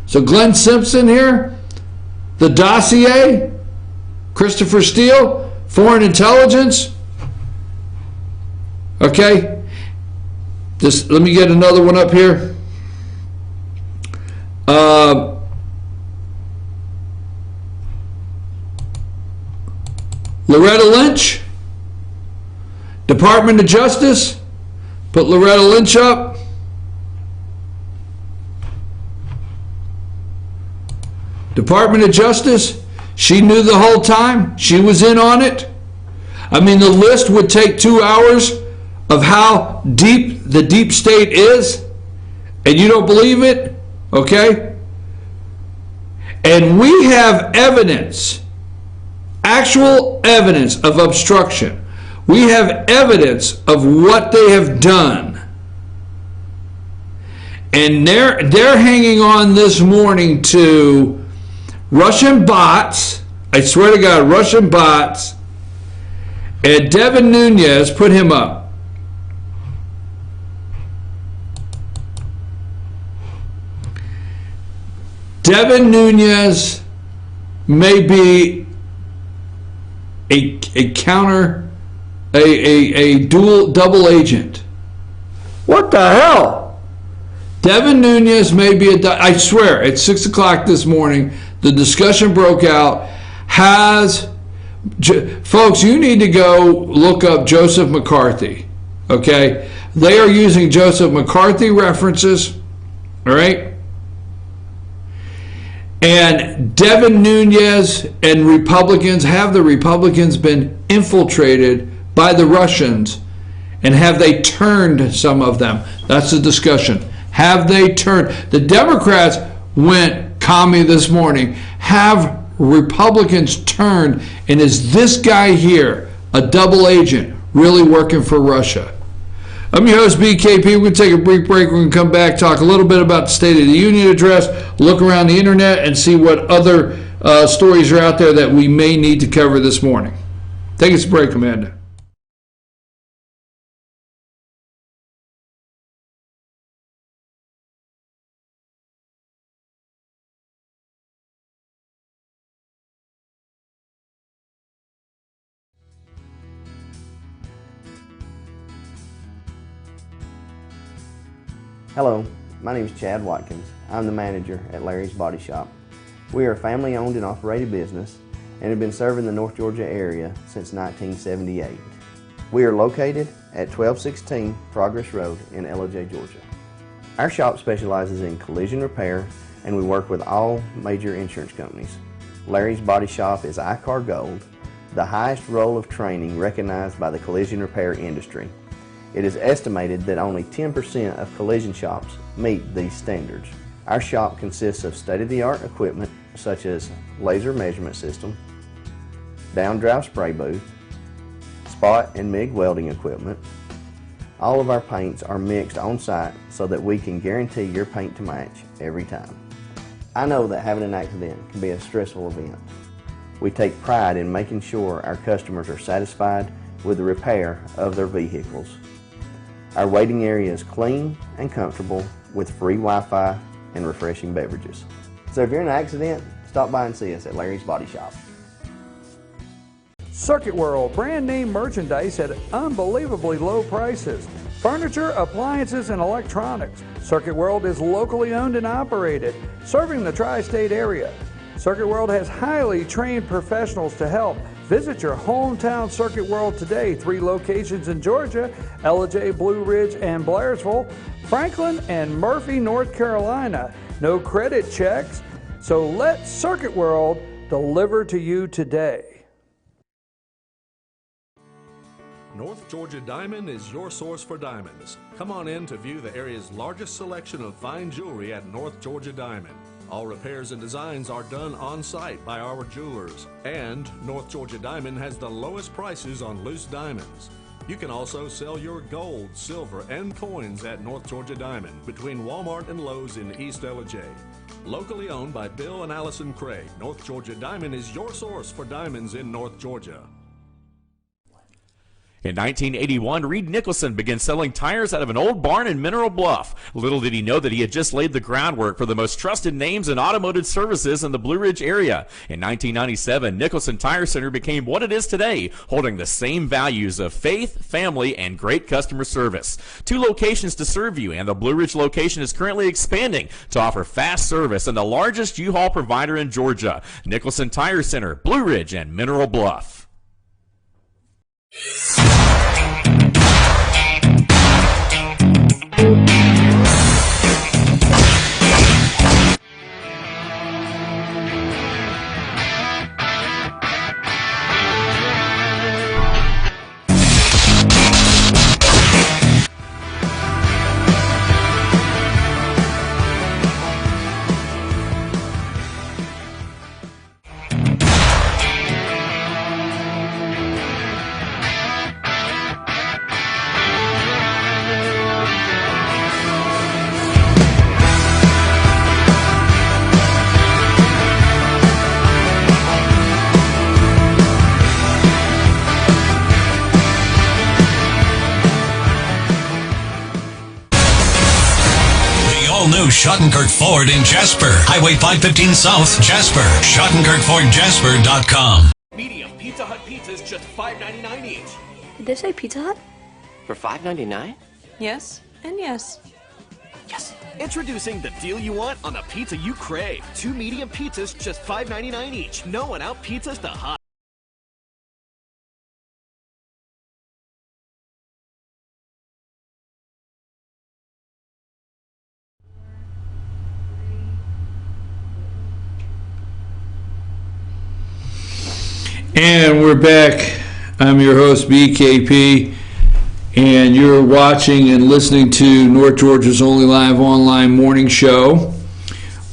So Glenn Simpson here, the dossier, Christopher Steele, foreign intelligence. Okay, just let me get another one up here. Loretta Lynch, Department of Justice. Put Loretta Lynch up. Department of Justice. She knew the whole time. She was in on it. I mean, the list would take 2 hours of how deep the deep state is, and you don't believe it, okay? And we have evidence, actual evidence of obstruction. We have evidence of what they have done. And they're hanging on this morning to Russian bots. I swear to God, Russian bots. And Devin Nunes, put him up. Devin Nunes may be a double agent. What the hell? Devin Nunes may be I swear, at 6 o'clock this morning, the discussion broke out. Folks, you need to go look up Joseph McCarthy. Okay? They are using Joseph McCarthy references. All right? And Devin Nunes and Republicans, have the Republicans been infiltrated by the Russians, and have they turned some of them? That's the discussion. Have they turned? The Democrats went commie this morning. Have Republicans turned, and is this guy here, a double agent, really working for Russia? I'm your host, BKP. We're going to take a brief break. We're going to come back, talk a little bit about the State of the Union address, look around the internet, and see what other stories are out there that we may need to cover this morning. Take us a break, Amanda. Hello, my name is Chad Watkins. I'm the manager at Larry's Body Shop. We are a family-owned and operated business and have been serving the North Georgia area since 1978. We are located at 1216 Progress Road in LOJ, Georgia. Our shop specializes in collision repair, and we work with all major insurance companies. Larry's Body Shop is ICAR Gold, the highest role of training recognized by the collision repair industry. It is estimated that only 10% of collision shops meet these standards. Our shop consists of state-of-the-art equipment such as laser measurement system, down-drive spray booth, spot and MIG welding equipment. All of our paints are mixed on-site so that we can guarantee your paint to match every time. I know that having an accident can be a stressful event. We take pride in making sure our customers are satisfied with the repair of their vehicles. Our waiting area is clean and comfortable with free Wi-Fi and refreshing beverages. So if you're in an accident, stop by and see us at Larry's Body Shop. Circuit World, brand name merchandise at unbelievably low prices. Furniture, appliances, and electronics. Circuit World is locally owned and operated, serving the tri-state area. Circuit World has highly trained professionals to help. Visit your hometown Circuit World today. 3 locations in Georgia, LJ, Blue Ridge, and Blairsville, Franklin, and Murphy, North Carolina. No credit checks, so let Circuit World deliver to you today. North Georgia Diamond is your source for diamonds. Come on in to view the area's largest selection of fine jewelry at North Georgia Diamond. All repairs and designs are done on-site by our jewelers. And North Georgia Diamond has the lowest prices on loose diamonds. You can also sell your gold, silver, and coins at North Georgia Diamond between Walmart and Lowe's in East LJ. Locally owned by Bill and Allison Craig, North Georgia Diamond is your source for diamonds in North Georgia. In 1981, Reed Nicholson began selling tires out of an old barn in Mineral Bluff. Little did he know that he had just laid the groundwork for the most trusted names in automotive services in the Blue Ridge area. In 1997, Nicholson Tire Center became what it is today, holding the same values of faith, family, and great customer service. 2 locations to serve you, and the Blue Ridge location is currently expanding to offer fast service and the largest U-Haul provider in Georgia. Nicholson Tire Center, Blue Ridge, and Mineral Bluff. Schottenkirk Ford in Jasper. Highway 515 South, Jasper. SchottenkirkFordJasper.com. Medium Pizza Hut pizzas just $5.99 each. Did they say Pizza Hut? For $5.99? Yes, and yes. Yes. Introducing the deal you want on the pizza you crave. 2 medium pizzas, just $5.99 each. No one out pizzas the hot. And we're back. I'm your host, BKP, and you're watching and listening to North Georgia's only live online morning show.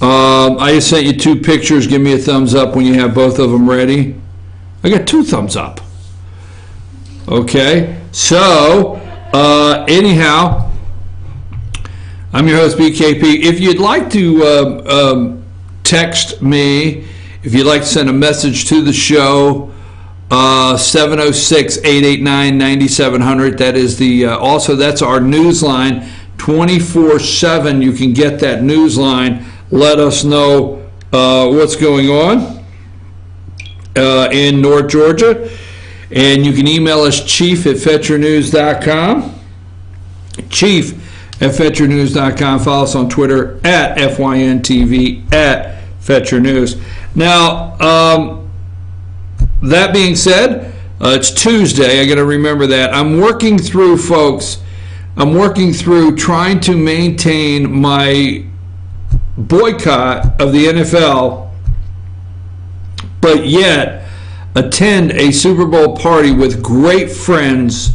I just sent you 2 pictures. Give me a thumbs up when you have both of them ready. I got 2 thumbs up. Okay, so anyhow, I'm your host, BKP. If you'd like to text me, if you'd like to send a message to the show, 706-889-9700. That is the also that's our news line, 24/7. You can get that news line. Let us know what's going on in North Georgia, and you can email us chief@fetchernews.com. chief@fetchernews.com. Follow us on Twitter @FYNTV @FetcherNews. Now, that being said, it's Tuesday. I got to remember that. I'm working through, folks. I'm working through trying to maintain my boycott of the NFL, but yet attend a Super Bowl party with great friends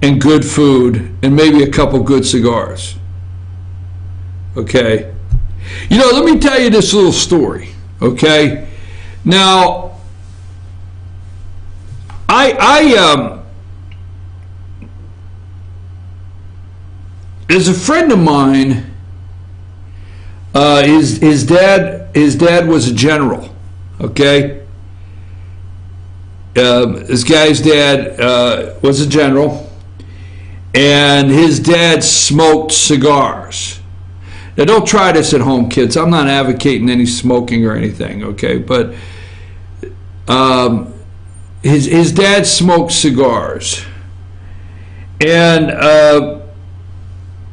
and good food and maybe a couple good cigars. Okay? You know, let me tell you this little story. Okay? Now, there's a friend of mine. His dad was a general. Okay, this guy's dad was a general, and his dad smoked cigars. Now, don't try this at home, kids. I'm not advocating any smoking or anything. Okay, but his dad smoked cigars, and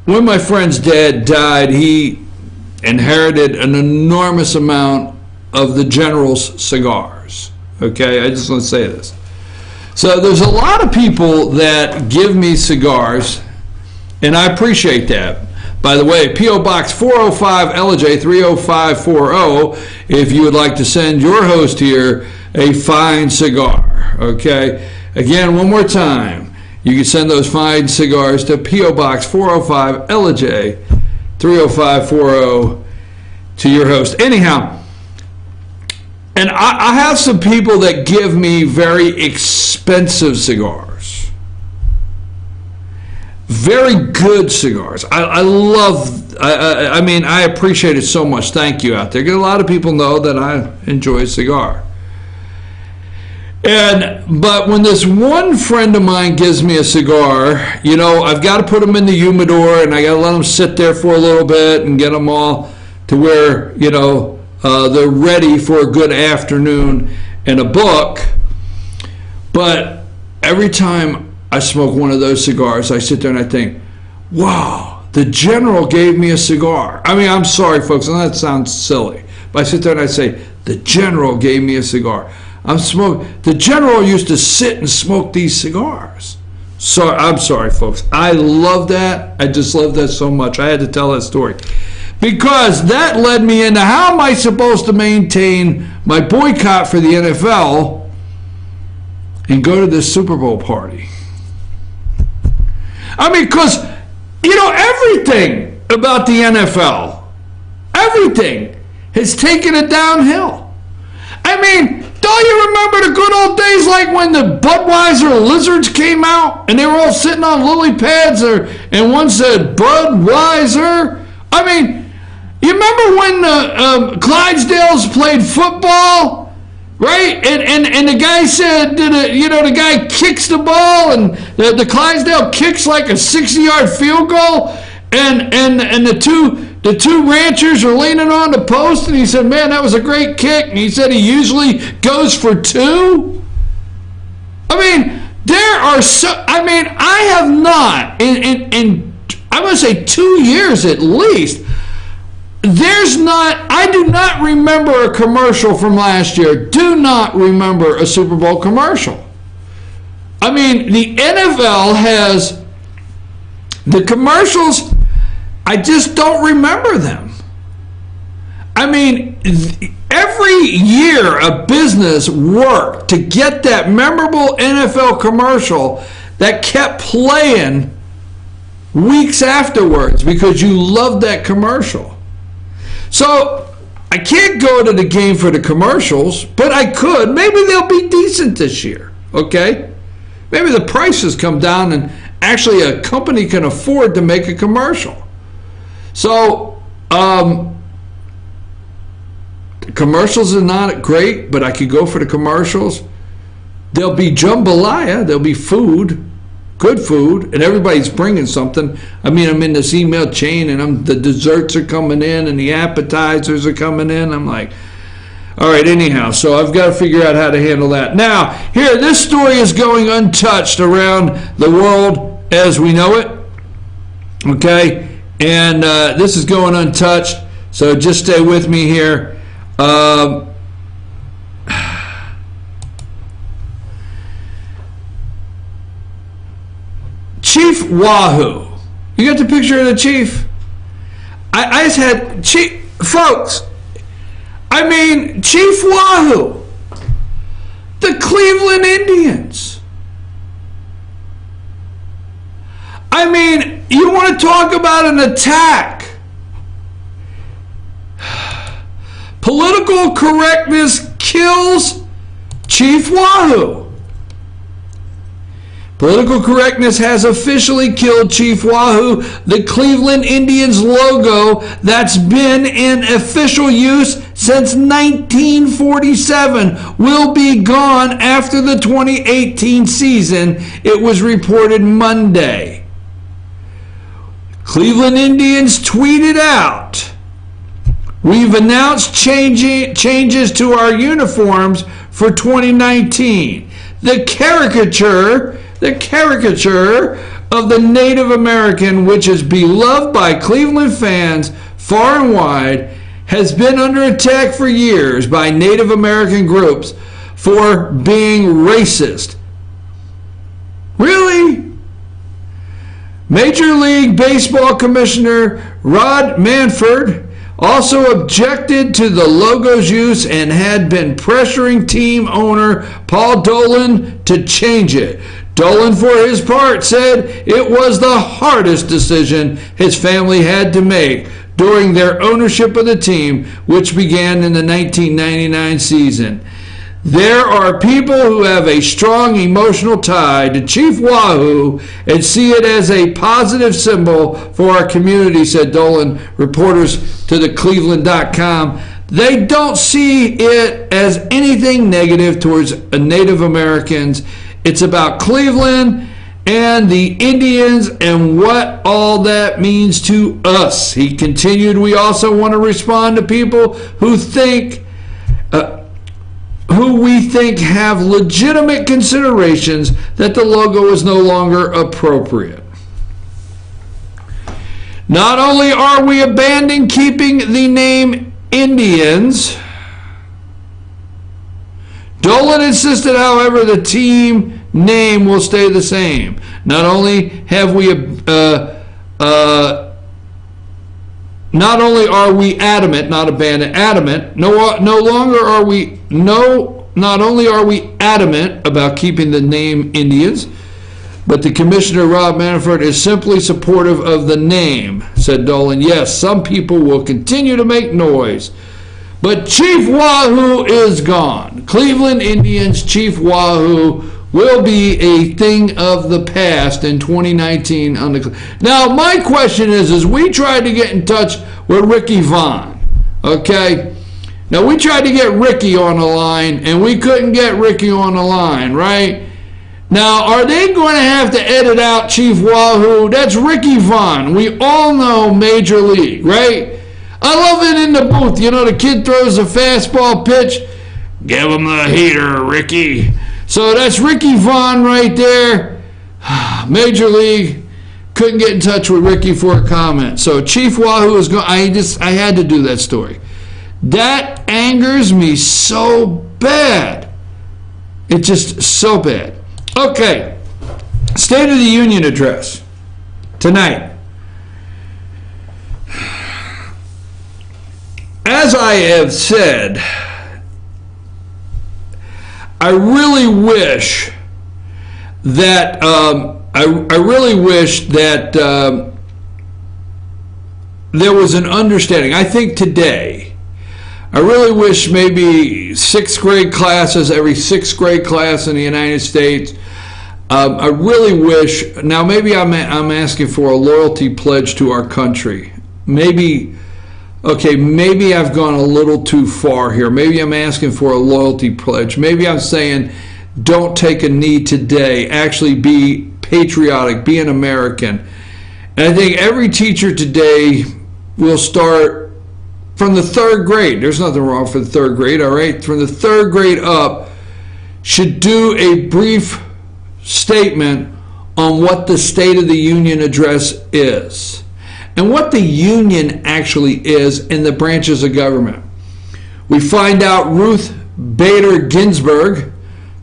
when my friend's dad died, he inherited an enormous amount of the general's cigars. Okay, I just want to say this. So there's a lot of people that give me cigars, and I appreciate that. By the way, P.O. Box 405 LJ 30540 if you would like to send your host here a fine cigar. Okay, again, one more time, you can send those fine cigars to P.O. Box 405 LJ 30540 to your host. Anyhow, and I have some people that give me very expensive cigars, very good cigars. I love, I mean, I appreciate it so much. Thank you out there. A lot of people know that I enjoy a cigar. But when this one friend of mine gives me a cigar, you know, I've got to put them in the humidor, and I got to let them sit there for a little bit and get them all to where, you know, they're ready for a good afternoon and a book. But every time I smoke one of those cigars, I sit there and I think, wow, the general gave me a cigar. I mean, I'm sorry, folks, and that sounds silly, but I sit there and I say, the general gave me a cigar. The general used to sit and smoke these cigars. So I'm sorry, folks. I love that. I just love that so much. I had to tell that story because that led me into how am I supposed to maintain my boycott for the NFL and go to this Super Bowl party. I mean, because, you know, everything about the NFL, everything has taken it downhill. I mean, don't you remember the good old days like when the Budweiser Lizards came out and they were all sitting on lily pads and one said Budweiser? I mean, you remember when the Clydesdales played football, right? And the guy said, the guy kicks the ball and the Clydesdale kicks like a 60-yard field goal and the The two ranchers are leaning on the post, and he said, man, that was a great kick. And he said he usually goes for two. I mean, there are I have not, in I must say 2 years at least, I do not remember a commercial from last year. Do not remember a Super Bowl commercial. I mean, the NFL has the commercials, I just don't remember them. I mean, every year a business worked to get that memorable NFL commercial that kept playing weeks afterwards because you loved that commercial. So I can't go to the game for the commercials, but I could. Maybe they'll be decent this year, okay? Maybe the prices come down and actually a company can afford to make a commercial. So, the commercials are not great, but I could go for the commercials. There'll be jambalaya, there'll be food, good food, and everybody's bringing something. I mean, I'm in this email chain, and the desserts are coming in, and the appetizers are coming in. I'm like, all right, anyhow, so I've got to figure out how to handle that. Now, here, this story is going untouched around the world as we know it, okay? And this is going untouched, so just stay with me here. Chief Wahoo. You got the picture of the chief? I just had Chief, folks. I mean, Chief Wahoo, the Cleveland Indians. I mean, you want to talk about an attack? Political correctness kills Chief Wahoo. Political correctness has officially killed Chief Wahoo, the Cleveland Indians logo that's been in official use since 1947 will be gone after the 2018 season, it was reported Monday. Cleveland Indians tweeted out, "We've announced changes to our uniforms for 2019. The caricature of the Native American, which is beloved by Cleveland fans far and wide, has been under attack for years by Native American groups for being racist." Really? Major League Baseball Commissioner Rod Manfred also objected to the logo's use and had been pressuring team owner Paul Dolan to change it. Dolan, for his part, said it was the hardest decision his family had to make during their ownership of the team, which began in the 1999 season. There are people who have a strong emotional tie to Chief Wahoo and see it as a positive symbol for our community, said Dolan, reporters to the Cleveland.com. They don't see it as anything negative towards Native Americans. It's about Cleveland and the Indians and what all that means to us. He continued, we also want to respond to people who we think have legitimate considerations that the logo is no longer appropriate. Not only are we abandoning keeping the name Indians, Dolan insisted, however, the team name will stay the same. Not only are we adamant, not abandoned, adamant. Not only are we adamant about keeping the name Indians, but the Commissioner, Rob Manfred, is simply supportive of the name, said Dolan. Yes, some people will continue to make noise, but Chief Wahoo is gone. Cleveland Indians Chief Wahoo will be a thing of the past in 2019. Now, my question is we tried to get in touch with Ricky Vaughn, okay? Now, we tried to get Ricky on the line, and we couldn't get Ricky on the line, right? Now, are they going to have to edit out Chief Wahoo? That's Ricky Vaughn. We all know Major League, right? I love it in the booth. You know, the kid throws a fastball pitch. Give him the heater, Ricky. So that's Ricky Vaughn right there. Major League. Couldn't get in touch with Ricky for a comment. So Chief Wahoo is going. I had to do that story. That angers me so bad. It's just so bad. Okay. State of the Union address tonight. As I have said, I really wish that I really wish that there was an understanding. I think today, I really wish maybe sixth grade classes, every sixth grade class in the United States. I really wish. Now, maybe I'm asking for a loyalty pledge to our country. Maybe. Okay, maybe I've gone a little too far here. Maybe I'm asking for a loyalty pledge. Maybe I'm saying don't take a knee today. Actually be patriotic, be an American. And I think every teacher today will start from the third grade. There's nothing wrong for the third grade, all right? From the third grade up, should do a brief statement on what the State of the Union address is. And what the union actually is in the branches of government. We find out Ruth Bader Ginsburg,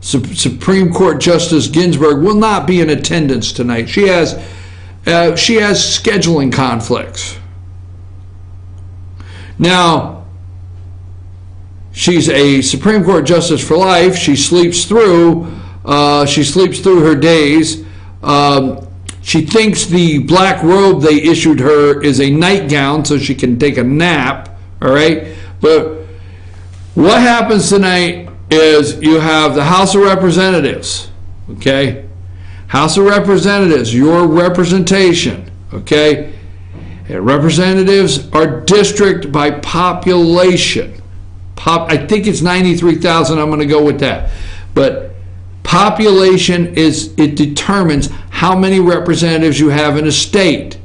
Supreme Court Justice Ginsburg, will not be in attendance tonight. She has scheduling conflicts. Now, she's a Supreme Court Justice for life. She sleeps through her days. She thinks the black robe they issued her is a nightgown so she can take a nap, all right? But what happens tonight is you have the House of Representatives, okay? House of Representatives, your representation, okay? And representatives are district by population. I think it's 93,000, I'm going to go with that. But population it determines how many representatives you have in a state.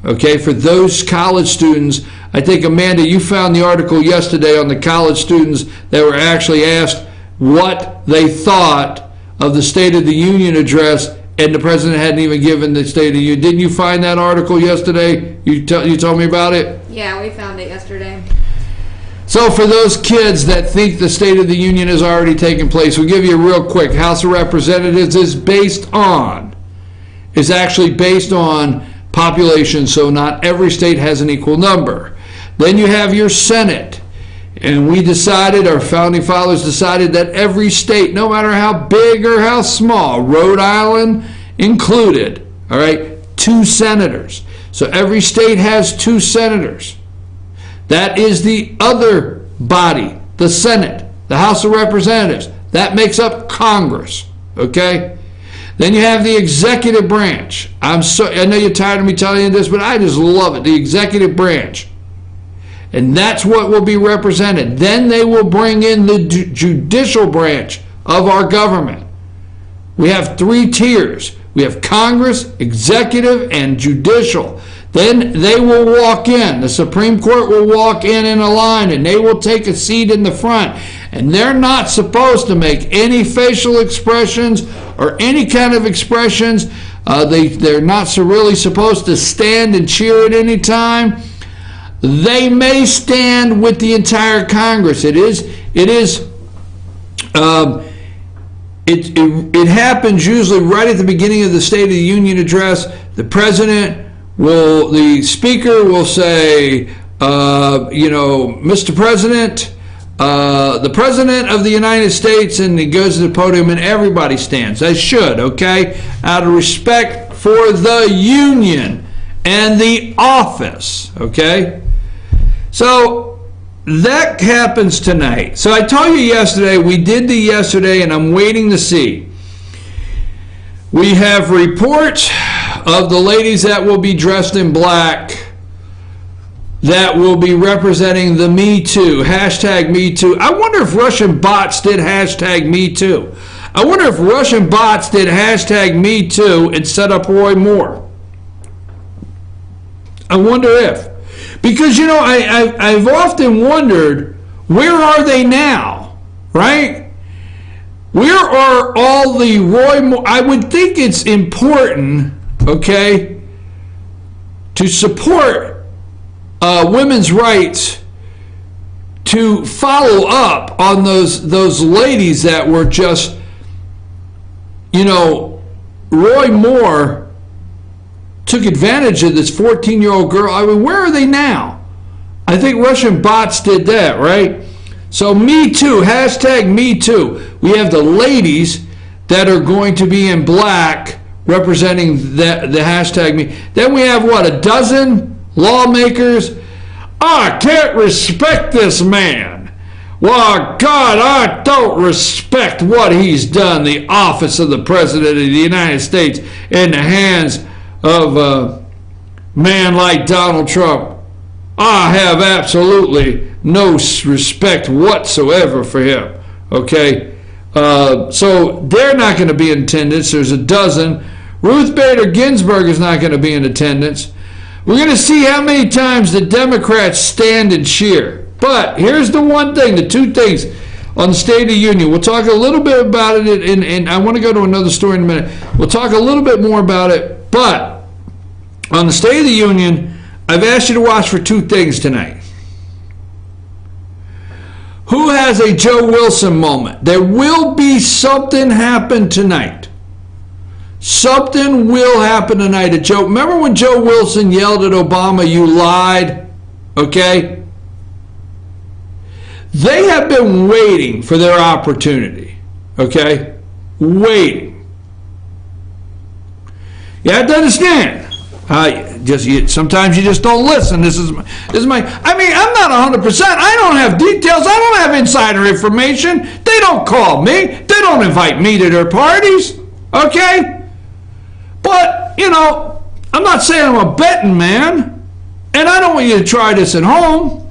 Okay, for those college students, I think, Amanda, you found the article yesterday on the college students that were actually asked what they thought of the State of the Union address, and the president hadn't even given the State of the Union. Didn't you find that article yesterday? You told me about it? Yeah, we found it yesterday. So for those kids that think the State of the Union has already taken place, we'll give you a real quick. House of Representatives is actually based on population, so not every state has an equal number. Then you have your Senate, and we decided, our founding fathers decided, that every state, no matter how big or how small, Rhode Island included, all right, 2 senators. So every state has 2 senators. That is the other body, the Senate, the House of Representatives. That makes up Congress, okay? Then you have the executive branch. I know you're tired of me telling you this, but I just love it, the executive branch. And that's what will be represented. Then they will bring in the judicial branch of our government. We have 3 tiers. We have Congress, executive, and judicial. Then they will walk in. The Supreme Court will walk in a line, and they will take a seat in the front. And they're not supposed to make any facial expressions or any kind of expressions. They're not really supposed to stand and cheer at any time. They may stand with the entire Congress. It happens usually right at the beginning of the State of the Union address. The speaker will say, Mr. President, the President of the United States, and he goes to the podium and everybody stands. They should, okay? Out of respect for the union and the office, okay? So that happens tonight. So I told you yesterday, we did the yesterday, and I'm waiting to see. We have reports of the ladies that will be dressed in black that will be representing the Me Too, hashtag Me Too. I wonder if Russian bots did hashtag Me Too. I wonder if Russian bots did hashtag Me Too and set up Roy Moore. I wonder if. Because, you know, I've often wondered, where are they now, right? Where are all the Roy Moore? I would think it's important, okay, to support women's rights, to follow up on those ladies that were just, you know, Roy Moore took advantage of this 14-year-old girl. I mean, where are they now? I think Russian bots did that, right? So Me Too, hashtag Me Too. We have the ladies that are going to be in black representing the hashtag Me. Then we have, what, a dozen lawmakers? I can't respect this man. Well, God, I don't respect what he's done, the office of the President of the United States, in the hands of a man like Donald Trump. I have absolutely no respect whatsoever for him, okay? So they're not going to be in attendance. There's a dozen. Ruth Bader Ginsburg is not going to be in attendance. We're going to see how many times the Democrats stand and cheer. But here's the one thing, the two things on the State of the Union. We'll talk a little bit about it, and I want to go to another story in a minute. We'll talk a little bit more about it. But on the State of the Union, I've asked you to watch for two things tonight. Who has a Joe Wilson moment? There will be something happen tonight. Something will happen tonight. Remember when Joe Wilson yelled at Obama, "You lied"? Okay? They have been waiting for their opportunity. Okay? Waiting. You have to understand. Sometimes you just don't listen. This is my. I mean, I'm not 100%. I don't have details. I don't have insider information. They don't call me. They don't invite me to their parties. Okay? But, you know, I'm not saying I'm a betting man, and I don't want you to try this at home.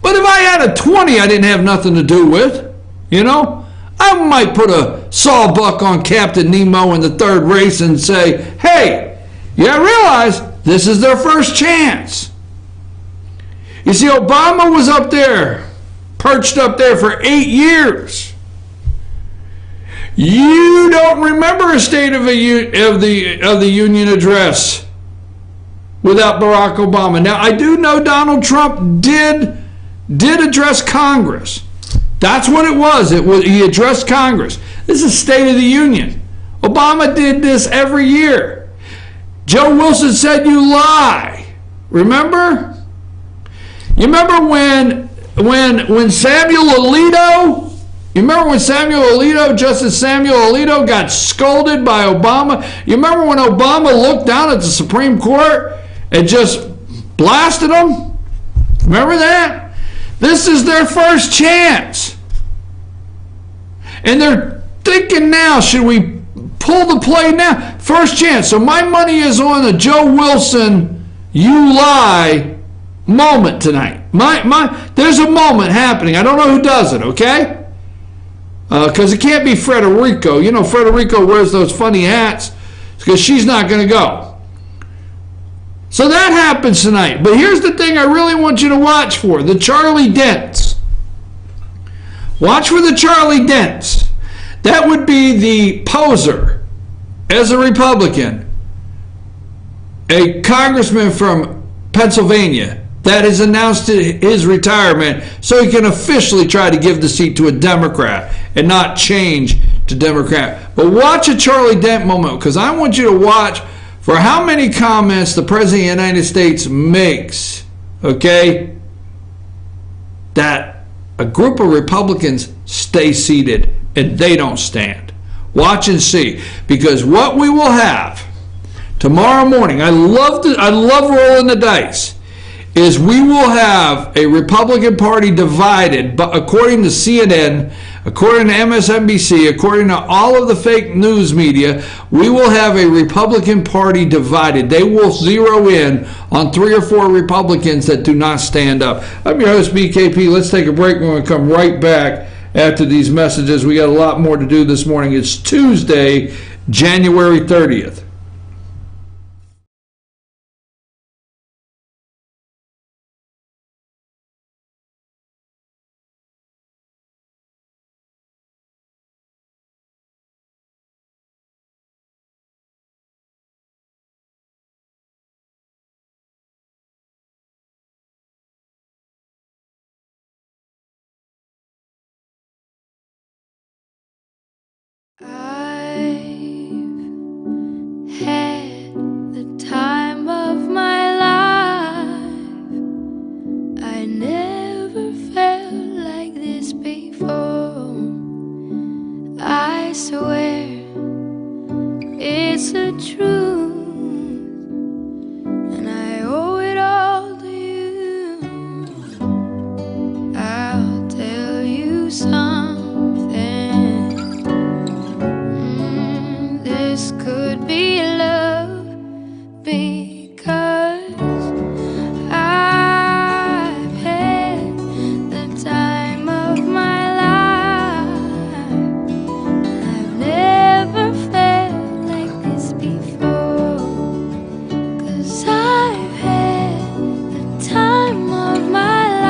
But if I had a 20 I didn't have nothing to do with, you know, I might put a sawbuck on Captain Nemo in the third race and say, hey, you realize this is their first chance. You see, Obama was up there, perched up there for 8 years. You don't remember a State of the Union address without Barack Obama. Now, I do know Donald Trump did address Congress. That's what it was. He addressed Congress. This is State of the Union. Obama did this every year. Joe Wilson said, "You lie." Remember? You remember when Samuel Alito? You remember when Justice Samuel Alito got scolded by Obama? You remember when Obama looked down at the Supreme Court and just blasted him? Remember that? This is their first chance. And they're thinking now, should we pull the play now? First chance. So my money is on the Joe Wilson, "you lie" moment tonight. There's a moment happening. I don't know who does it, okay? Because it can't be Federico. You know, Federico wears those funny hats because she's not going to go. So that happens tonight. But here's the thing I really want you to watch for. The Charlie Dents. Watch for the Charlie Dents. That would be the poser as a Republican. A congressman from Pennsylvania that has announced his retirement so he can officially try to give the seat to a Democrat and not change to Democrat. But watch a Charlie Dent moment, because I want you to watch for how many comments the President of the United States makes, okay, that a group of Republicans stay seated and they don't stand. Watch and see, because what we will have tomorrow morning, I love rolling the dice, is we will have a Republican Party divided, but according to CNN, according to MSNBC, according to all of the fake news media, we will have a Republican Party divided. They will zero in on 3 or 4 Republicans that do not stand up. I'm your host, BKP. Let's take a break. We're going to come right back after these messages. We got a lot more to do this morning. It's Tuesday, January 30th. truth, and I owe it all to you. I'll tell you something. This could be love because I've had the time of my life. I've never felt like this before, 'cause I've had the time of my life.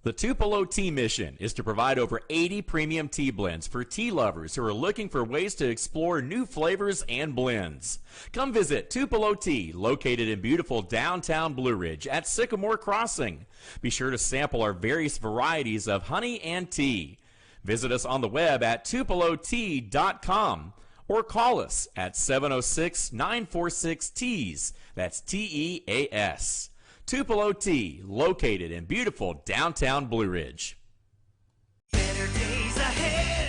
The Tupelo Tea mission is to provide over 80 premium tea blends for tea lovers who are looking for ways to explore new flavors and blends. Come visit Tupelo Tea, located in beautiful downtown Blue Ridge at Sycamore Crossing. Be sure to sample our various varieties of honey and tea. Visit us on the web at tupelotea.com or call us at 706-946-TEAS. That's TEAS. Tupelo Tea, located in beautiful downtown Blue Ridge.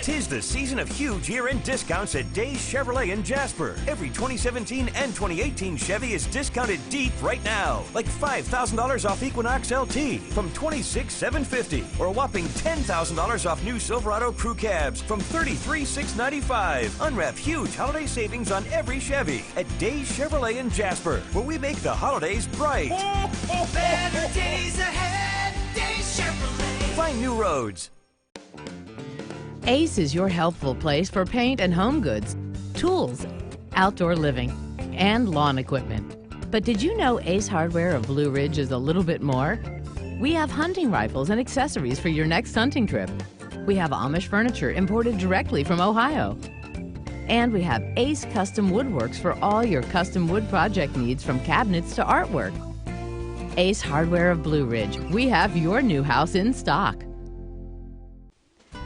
Tis the season of huge year-end discounts at Days Chevrolet in Jasper. Every 2017 and 2018 Chevy is discounted deep right now. Like $5,000 off Equinox LT from $26,750, or a whopping $10,000 off new Silverado Crew Cabs from $33,695. Unwrap huge holiday savings on every Chevy at Days Chevrolet in Jasper, where we make the holidays bright. Better days ahead, Days Chevrolet. Find new roads. Ace is your healthful place for paint and home goods, tools, outdoor living, and lawn equipment. But did you know Ace Hardware of Blue Ridge is a little bit more? We have hunting rifles and accessories for your next hunting trip. We have Amish furniture imported directly from Ohio. And we have Ace Custom Woodworks for all your custom wood project needs, from cabinets to artwork. Ace Hardware of Blue Ridge. We have your new house in stock.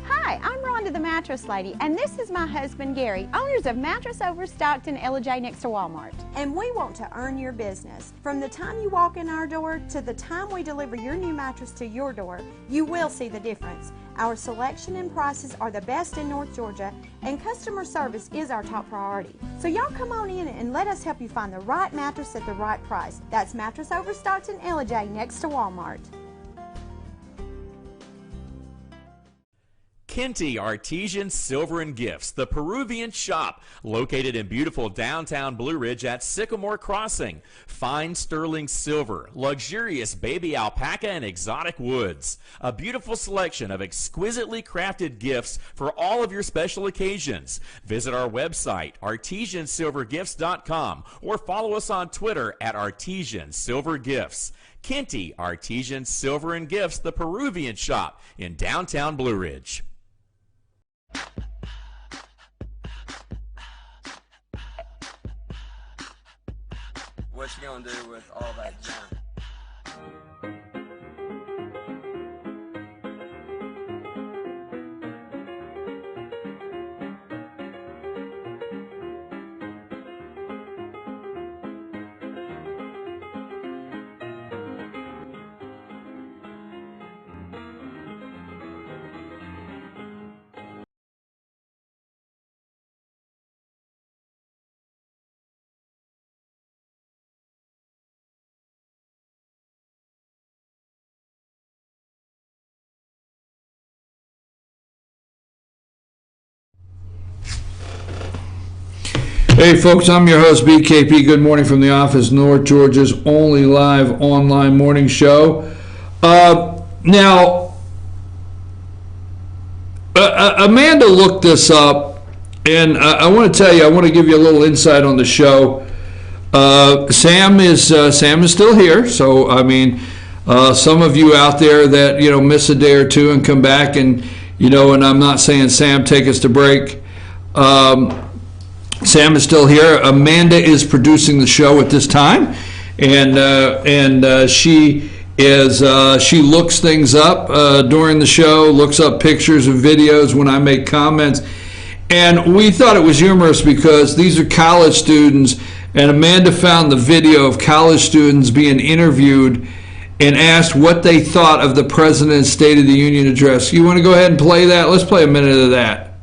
Hi, I'm Rhonda the Mattress Lady, and this is my husband Gary, owners of Mattress Overstocked in Elijah next to Walmart. And we want to earn your business. From the time you walk in our door to the time we deliver your new mattress to your door, you will see the difference. Our selection and prices are the best in North Georgia, and customer service is our top priority. So y'all come on in and let us help you find the right mattress at the right price. That's Mattress Overstocked in Elijah next to Walmart. Kinty Artesian Silver and Gifts, the Peruvian shop, located in beautiful downtown Blue Ridge at Sycamore Crossing. Fine sterling silver, luxurious baby alpaca and exotic woods. A beautiful selection of exquisitely crafted gifts for all of your special occasions. Visit our website, artesiansilvergifts.com, or follow us on Twitter at Artesian Silver Gifts. Kinty Artesian Silver and Gifts, the Peruvian shop in downtown Blue Ridge. What you gonna do with all that junk? Hey folks, I'm your host BKP. Good morning from the office, North Georgia's only live online morning show. Now, Amanda looked this up, and I want to tell you, I want to give you a little insight on the show. Sam is still here, so I mean, some of you out there that miss a day or two and come back, and and I'm not saying Sam, take us to break. Sam is still here. Amanda is producing the show at this time, and she looks things up during the show, looks up pictures and videos when I make comments, and we thought it was humorous because these are college students, and Amanda found the video of college students being interviewed, and asked what they thought of the President's State of the Union address. You want to go ahead and play that? Let's play a minute of that.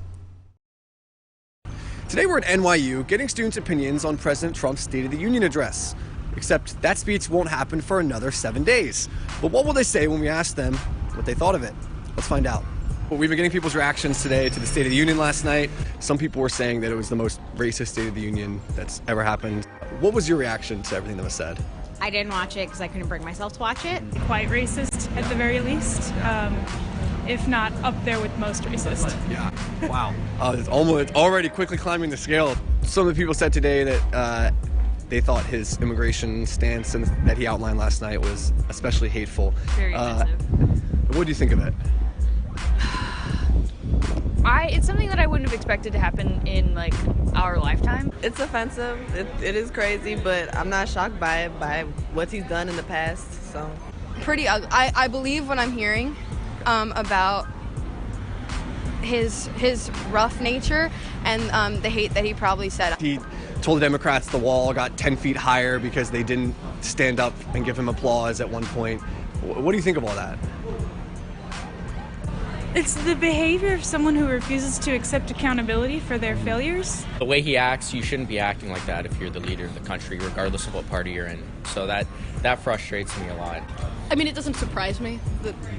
Today we're at NYU getting students' opinions on President Trump's State of the Union address. Except that speech won't happen for another 7 days. But what will they say when we ask them what they thought of it? Let's find out. Well, we've been getting people's reactions today to the State of the Union last night. Some people were saying that it was the most racist State of the Union that's ever happened. What was your reaction to everything that was said? I didn't watch it because I couldn't bring myself to watch it. Quite racist at the very least, if not up there with most racist. Yeah. Wow. It's already quickly climbing the scale. Some of the people said today that they thought his immigration stance and that he outlined last night was especially hateful. Very offensive. What do you think of it? It's something that I wouldn't have expected to happen in like our lifetime. It's offensive. It is crazy, but I'm not shocked by it, by what he's done in the past. So pretty ugly. I believe what I'm hearing about his rough nature and the hate that he probably said. He told the Democrats the wall got 10 feet higher because they didn't stand up and give him applause at one point. What do you think of all that? It's the behavior of someone who refuses to accept accountability for their failures. The way he acts, you shouldn't be acting like that if you're the leader of the country, regardless of what party you're in. So that frustrates me a lot. I mean, it doesn't surprise me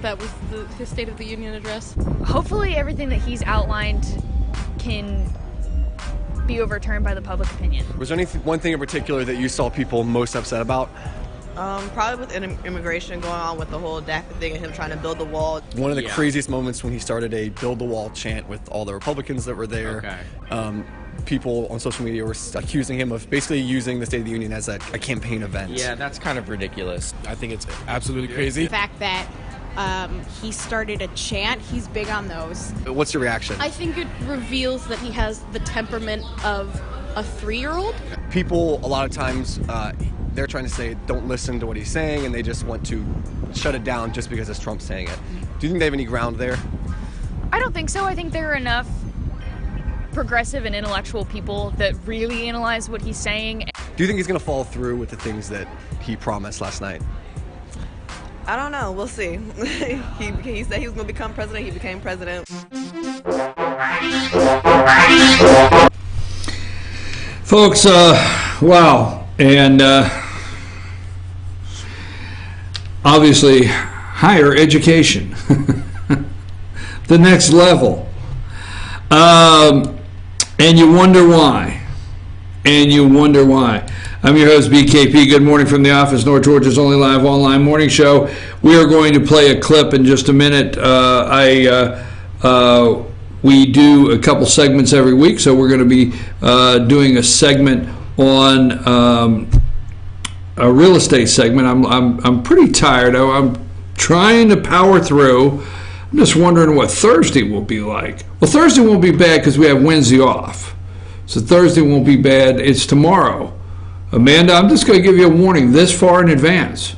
that was his State of the Union address. Hopefully everything that he's outlined can be overturned by the public opinion. Was there one thing in particular that you saw people most upset about? Probably with immigration going on with the whole DACA thing and him trying to build the wall. One of the craziest moments when he started a build the wall chant with all the Republicans that were there. Okay. People on social media were accusing him of basically using the State of the Union as a campaign event. Yeah, that's kind of ridiculous. I think it's absolutely crazy. The fact that he started a chant, he's big on those. What's your reaction? I think it reveals that he has the temperament of a 3-year-old. People, a lot of times, they're trying to say don't listen to what he's saying, and they just want to shut it down just because it's Trump saying it. Do you think they have any ground there? I don't think so. I think there are enough progressive and intellectual people that really analyze what he's saying. Do you think he's going to follow through with the things that he promised last night? I don't know. We'll see. He said he was going to become president. He became president. Folks, wow. And obviously, higher education, the next level. And you wonder why. I'm your host, BKP. Good morning from the office, North Georgia's only live online morning show. We are going to play a clip in just a minute. We do a couple segments every week, so we're going to be doing a segment on a real estate segment. I'm pretty tired. I'm trying to power through. I'm just wondering what Thursday will be like. Well, Thursday won't be bad because we have Wednesday off. So Thursday won't be bad. It's tomorrow. Amanda, I'm just going to give you a warning this far in advance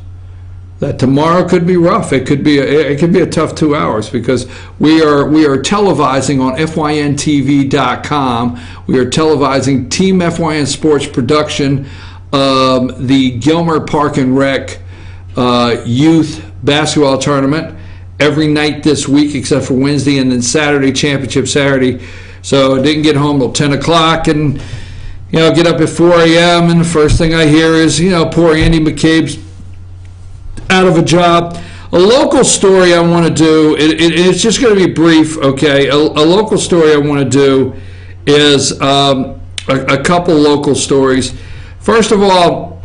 that tomorrow could be rough. It could be a tough 2 hours because we are televising on FYNTV.com. We are televising Team FYN Sports production, the Gilmer Park and Rec Youth Basketball Tournament every night this week except for Wednesday, and then Saturday, Championship Saturday. So I didn't get home till 10 o'clock and get up at 4 a.m. and the first thing I hear is poor Andy McCabe's out of a job. A local story I want to do, it's just going to be brief, okay? A local story I want to do is a couple local stories. First of all,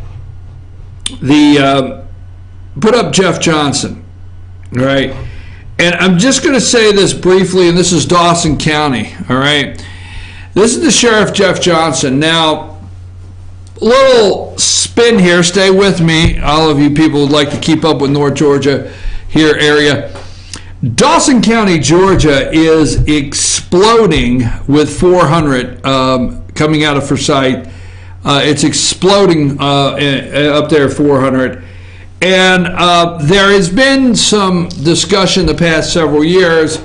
put up Jeff Johnson, all right? And I'm just going to say this briefly, and this is Dawson County, all right? This is the Sheriff Jeff Johnson. Now, little spin here. Stay with me. All of you people would like to keep up with North Georgia here area. Dawson County, Georgia is exploding with 400 coming out of Forsyth. It's exploding up there, 400. And there has been some discussion the past several years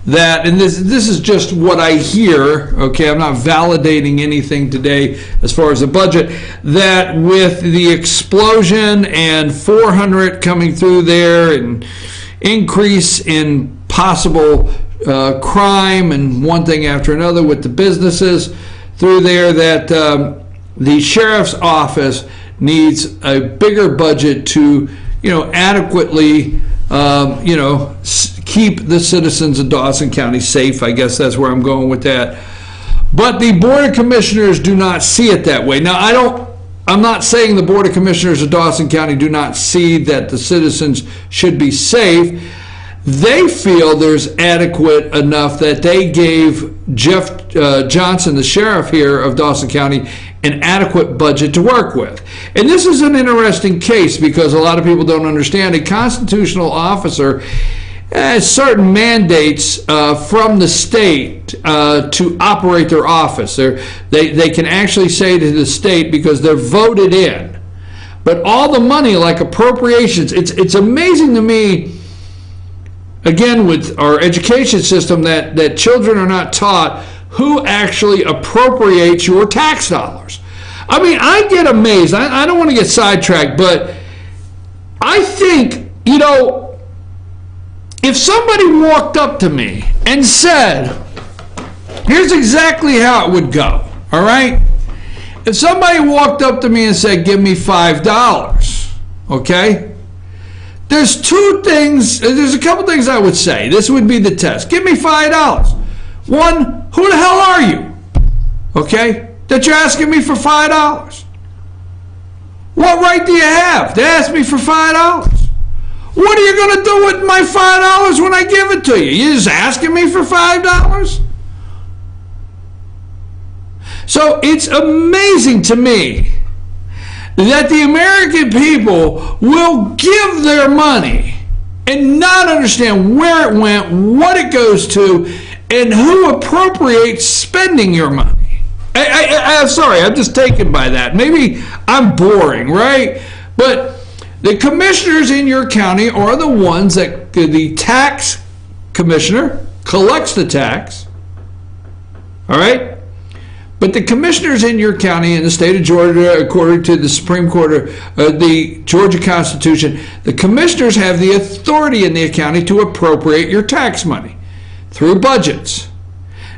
that, and this is just what I hear, okay, I'm not validating anything today as far as the budget, that with the explosion and 400 coming through there and increase in possible crime and one thing after another with the businesses through there, that the sheriff's office needs a bigger budget to, adequately, keep the citizens of Dawson County safe. I guess that's where I'm going with that. But the Board of Commissioners do not see it that way. Now, I'm not saying the Board of Commissioners of Dawson County do not see that the citizens should be safe. They feel there's adequate enough that they gave Jeff Johnson, the sheriff here of Dawson County, an adequate budget to work with. And this is an interesting case because a lot of people don't understand. A constitutional officer has certain mandates from the state to operate their office. They can actually say to the state, because they're voted in. But all the money, like appropriations, it's amazing to me, again, with our education system, that children are not taught who actually appropriates your tax dollars. I mean, I get amazed. I don't want to get sidetracked, but I think, if somebody walked up to me and said, here's exactly how it would go, all right? If somebody walked up to me and said, give me $5, okay? There's a couple things I would say. This would be the test. Give me $5. One, who the hell are you? Okay? That you're asking me for $5. What right do you have to ask me for $5? What are you going to do with my $5 when I give it to you? You're just asking me for $5? So it's amazing to me that the American people will give their money and not understand where it went, what it goes to, and who appropriates spending your money. I'm sorry, I'm just taken by that. Maybe I'm boring, right? But the commissioners in your county are the ones that the tax commissioner collects the tax, all right? But the commissioners in your county in the state of Georgia, according to the Supreme Court, the Georgia Constitution, the commissioners have the authority in the county to appropriate your tax money through budgets.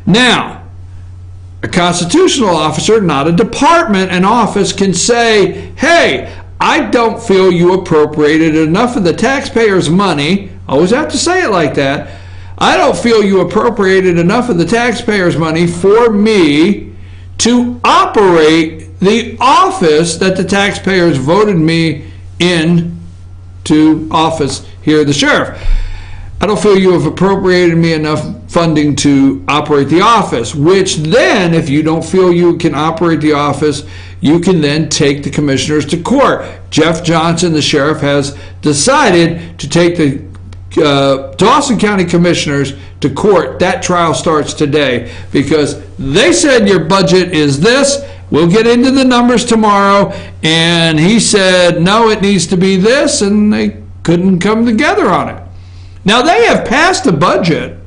Now, a constitutional officer, not a department, an office, can say, hey, I don't feel you appropriated enough of the taxpayers' money. I always have to say it like that. I don't feel you appropriated enough of the taxpayers' money for me to operate the office that the taxpayers voted me in to office here, the sheriff. I don't feel you have appropriated me enough funding to operate the office, which then, if you don't feel you can operate the office, you can then take the commissioners to court. Jeff Johnson, the sheriff, has decided to take the Dawson County commissioners to court. That trial starts today because they said your budget is this. We'll get into the numbers tomorrow. And he said, no, it needs to be this, and they couldn't come together on it. Now, they have passed the budget,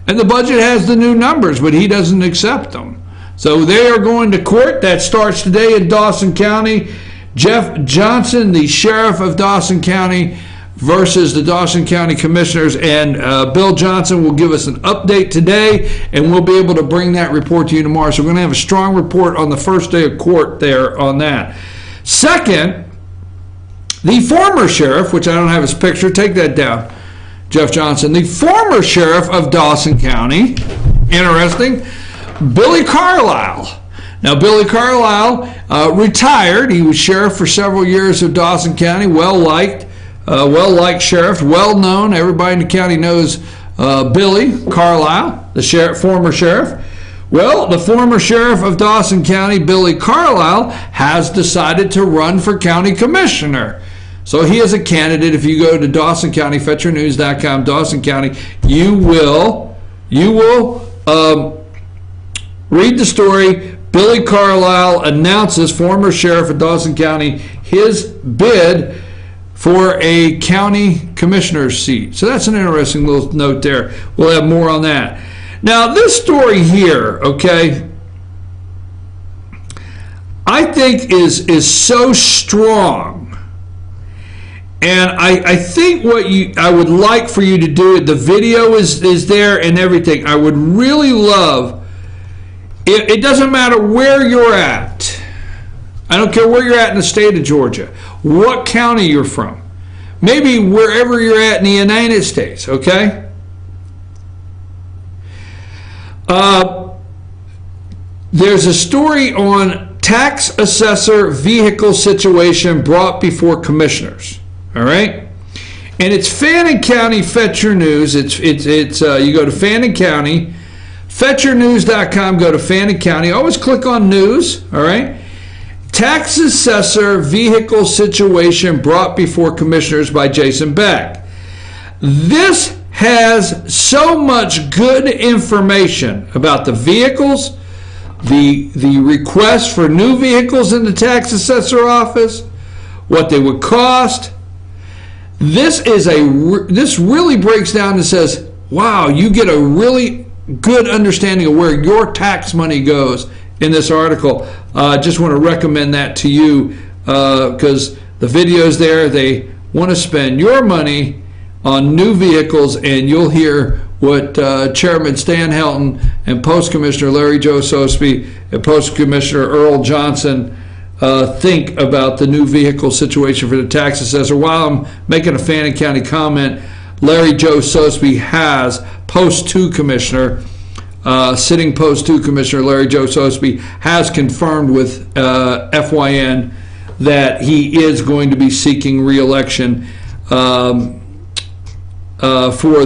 and the budget has the new numbers, but he doesn't accept them. So they are going to court. That starts today in Dawson County. Jeff Johnson, the sheriff of Dawson County, versus the Dawson County Commissioners. And Bill Johnson will give us an update today, and we'll be able to bring that report to you tomorrow. So we're going to have a strong report on the first day of court there on that. Second, the former sheriff, which I don't have his picture, take that down, Jeff Johnson, the former sheriff of Dawson County, interesting, Billy Carlisle. Now, Billy Carlisle retired. He was sheriff for several years of Dawson County, well-liked sheriff, well-known. Everybody in the county knows Billy Carlisle, the former sheriff. Well, the former sheriff of Dawson County, Billy Carlisle, has decided to run for county commissioner. So he is a candidate. If you go to Dawson County, FetcherNews.com, Dawson County, you will read the story. Billy Carlisle announces, former sheriff of Dawson County, his bid for a county commissioner's seat. So that's an interesting little note there. We'll have more on that. Now, this story here, okay, I think is so strong. And I think what I would like for you to do, the video is there and everything. I would really love, it doesn't matter where you're at. I don't care where you're at in the state of Georgia, what county you're from, maybe wherever you're at in the United States, okay? There's a story on tax assessor vehicle situation brought before commissioners, all right? And it's Fannin County Fetcher News. It's you go to Fannin County, FetcherNews.com, go to Fannin County. Always click on news, all right? Tax assessor vehicle situation brought before commissioners by Jason Beck. This has so much good information about the vehicles, the request for new vehicles in the tax assessor office, what they would cost. This really breaks down and says, wow, you get a really good understanding of where your tax money goes in this article. Just want to recommend that to you because the video's there. They want to spend your money on new vehicles, and you'll hear what Chairman Stan Helton and Post Commissioner Larry Joe Sosby and Post Commissioner Earl Johnson think about the new vehicle situation for the tax assessor. While I'm making a Fannin County comment, Larry Joe Sosby has Post 2 Commissioner, sitting Post 2 Commissioner Larry Joe Sosby has confirmed with FYN that he is going to be seeking re-election for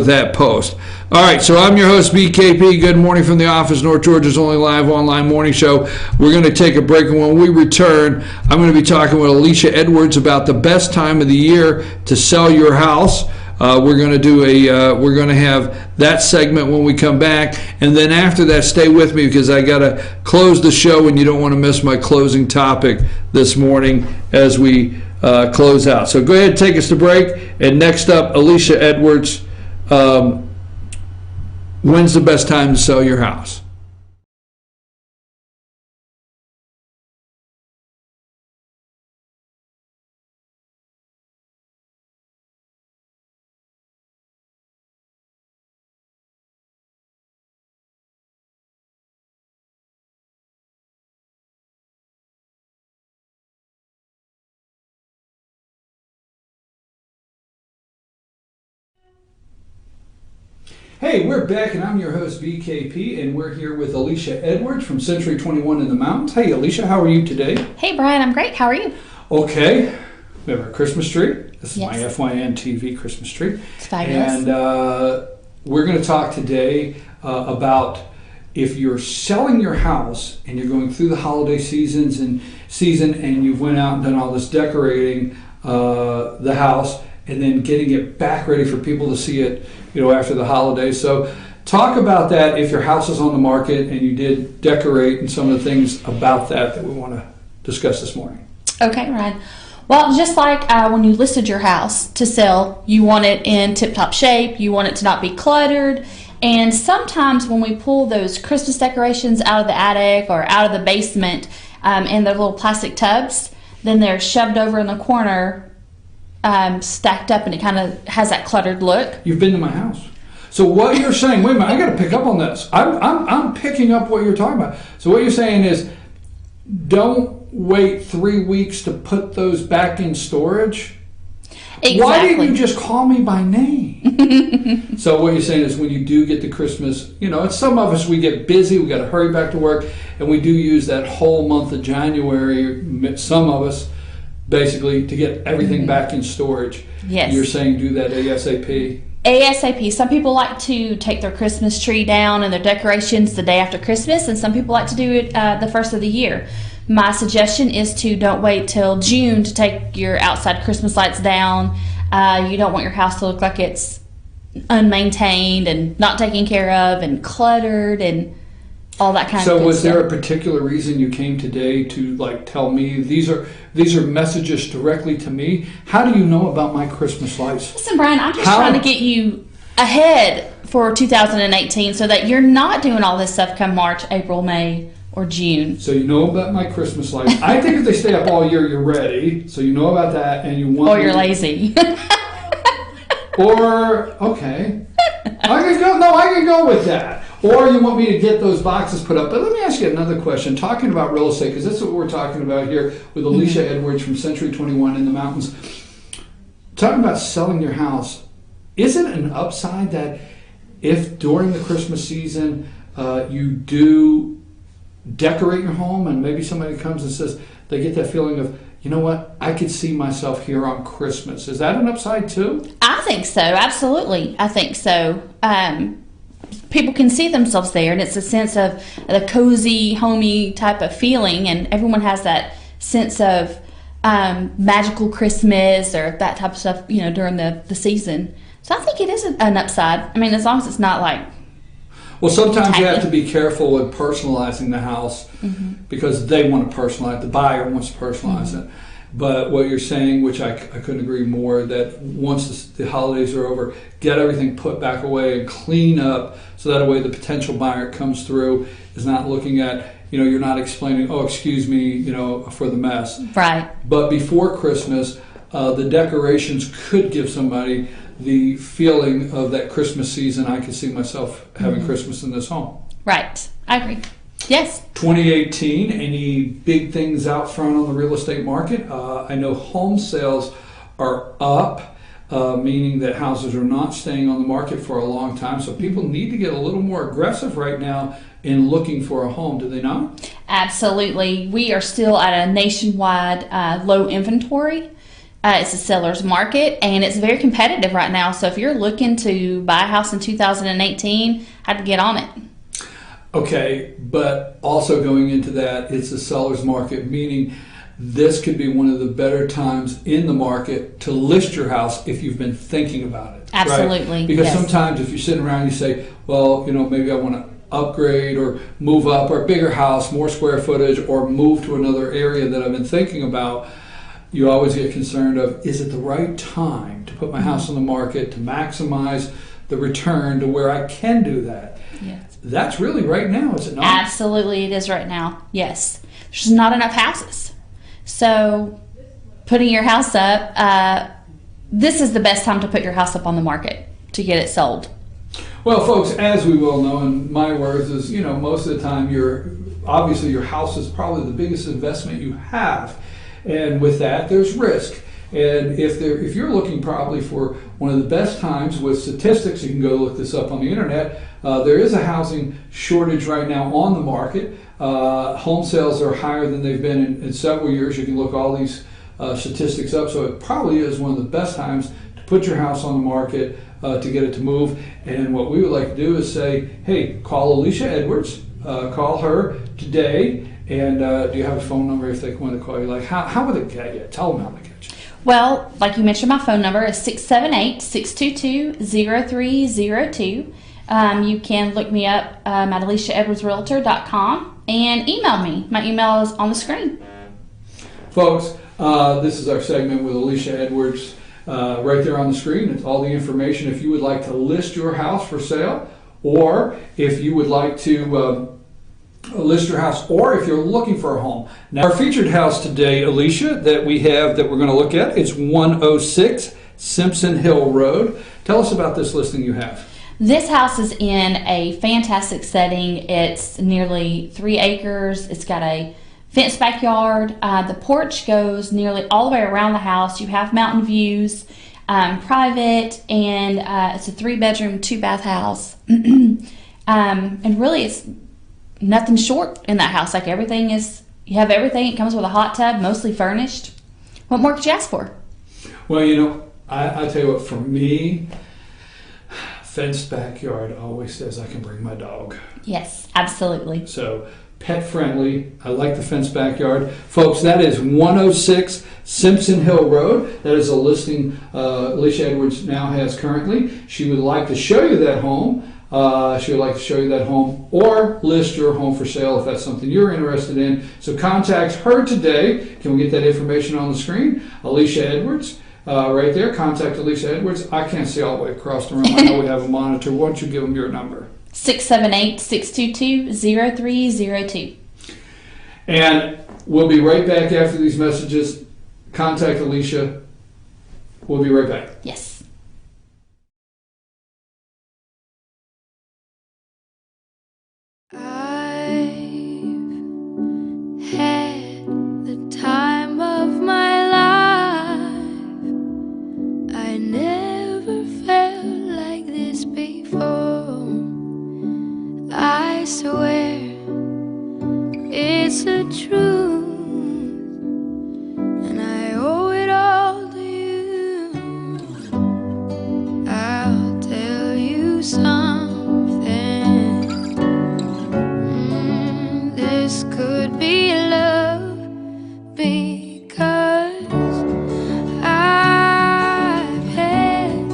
that post. All right, so I'm your host, BKP. Good morning from the office, North Georgia's only live online morning show. We're going to take a break, and when we return, I'm going to be talking with Alicia Edwards about the best time of the year to sell your house. We're going to have that segment when we come back, and then after that, stay with me because I got to close the show, and you don't want to miss my closing topic this morning as we close out. So go ahead and take us to break, and next up, Alicia Edwards. When's the best time to sell your house? Hey, we're back, and I'm your host, BKP, and we're here with Alicia Edwards from Century 21 in the Mountains. Hey, Alicia, how are you today? Hey, Brian, I'm great. How are you? Okay. We have our Christmas tree. This is my FYN TV Christmas tree. It's fabulous. And we're going to talk today about if you're selling your house and you're going through the holiday season and you've went out and done all this decorating the house and then getting it back ready for people to see it, after the holidays. So talk about that if your house is on the market and you did decorate and some of the things about that we want to discuss this morning. Okay, Ryan. Well, just like when you listed your house to sell, you want it in tip-top shape, you want it to not be cluttered, and sometimes when we pull those Christmas decorations out of the attic or out of the basement in their little plastic tubs, then they're shoved over in the corner, stacked up, and it kind of has that cluttered look. You've been to my house. So what you're saying, wait a minute, I got to pick up on this. I'm picking up what you're talking about. So what you're saying is don't wait 3 weeks to put those back in storage. Exactly. Why didn't you just call me by name? So what you're saying is when you do get to Christmas, and some of us, we get busy, we got to hurry back to work, and we do use that whole month of January, some of us, basically, to get everything back in storage. Yes. You're saying do that ASAP? ASAP. Some people like to take their Christmas tree down and their decorations the day after Christmas, and some people like to do it the first of the year. My suggestion is to don't wait till June to take your outside Christmas lights down. You don't want your house to look like it's unmaintained and not taken care of and cluttered, and all that kind of So good was stuff. there a particular reason you came today to like tell me these are messages directly to me? How do you know about my Christmas lights? Listen, Brian, I'm just trying to get you ahead for 2018 so that you're not doing all this stuff come March, April, May, or June. So you know about my Christmas lights. I think if they stay up all year, you're ready. So you know about that, and you want. Or you're lazy. Or okay, I can go. No, I can go with that. Or you want me to get those boxes put up. But let me ask you another question. Talking about real estate, because that's what we're talking about here with Alicia Edwards from Century 21 in the mountains. Talking about selling your house, is it an upside that if during the Christmas season you do decorate your home and maybe somebody comes and says they get that feeling of, you know what, I could see myself here on Christmas. Is that an upside too? I think so, absolutely. I think so. People can see themselves there, and it's a sense of the cozy, homey type of feeling, and everyone has that sense of magical Christmas or that type of stuff, you know, during the season. So I think it is an upside. I mean, as long as it's not like... Well, sometimes you have to be careful with personalizing the house because they want to personalize, the buyer wants to personalize it. But what you're saying, which I couldn't agree more, that once the holidays are over, get everything put back away and clean up so that way the potential buyer comes through is not looking at, you know, you're not explaining, oh, excuse me, you know, for the mess. Right. But before Christmas, the decorations could give somebody the feeling of that Christmas season. I could see myself having Christmas in this home. Right. I agree. Yes. 2018, any big things out front on the real estate market? I know home sales are up, meaning that houses are not staying on the market for a long time. So people need to get a little more aggressive right now in looking for a home, do they not? Absolutely. We are still at a nationwide low inventory. It's a seller's market, and it's very competitive right now. So if you're looking to buy a house in 2018, I'd to get on it. Okay, but also going into that, it's a seller's market, meaning this could be one of the better times in the market to list your house if you've been thinking about it. Absolutely. Right? Because yes. sometimes if you're sitting around and you say, well, you know, maybe I want to upgrade or move up or a bigger house, more square footage, or move to another area that I've been thinking about, you always get concerned of, is it the right time to put my house on the market to maximize the return to where I can do that? Yes. That's really right now, is it not? Absolutely, it is right now. Yes. There's just not enough houses. So putting your house up, this is the best time to put your house up on the market to get it sold. Well, folks, as we well know, in my words, is, you know, most of the time obviously your house is probably the biggest investment you have. And with that, there's risk. And if you're looking probably for one of the best times with statistics, you can go look this up on the internet, there is a housing shortage right now on the market. Home sales are higher than they've been in several years. You can look all these statistics up. So it probably is one of the best times to put your house on the market to get it to move. And what we would like to do is say, hey, call Alicia Edwards. Call her today. And do you have a phone number if they want to call you? Like, how would they get you? Tell them how they get you. Well, like you mentioned, my phone number is 678-622-0302. You can look me up at AliciaEdwardsRealtor.com and email me. My email is on the screen. Folks, this is our segment with Alicia Edwards right there on the screen. It's all the information if you would like to list your house for sale, or if you would like to list your house, or if you're looking for a home. Now, our featured house today, Alicia, that we have that we're going to look at is 106 Simpson Hill Road. Tell us about this listing you have. This house is in a fantastic setting. It's nearly 3 acres. It's got a fenced backyard. The porch goes nearly all the way around the house. You have mountain views, private, and it's a 3-bedroom, 2-bath house. And really, it's nothing short in that house. Like, everything is, you have everything. It comes with a hot tub, mostly furnished. What more could you ask for? Well, you know, I tell you what, for me, fenced backyard always says I can bring my dog. Yes, absolutely. So pet friendly. I like the fenced backyard. Folks, that is 106 Simpson Hill Road. That is a listing Alicia Edwards now has currently. She would like to show you that home. She would like to show you that home or list your home for sale if that's something you're interested in. So contact her today. Can we get that information on the screen? Alicia Edwards, right there. Contact Alicia Edwards. I can't see all the way across the room. I know we have a monitor. Why don't you give them your number? 678-622-0302. And we'll be right back after these messages. Contact Alicia. We'll be right back. Yes. Had the time of my life. I never felt like this before. I swear it's the truth, and I owe it all to you. I'll tell you something. This could be love, because I've had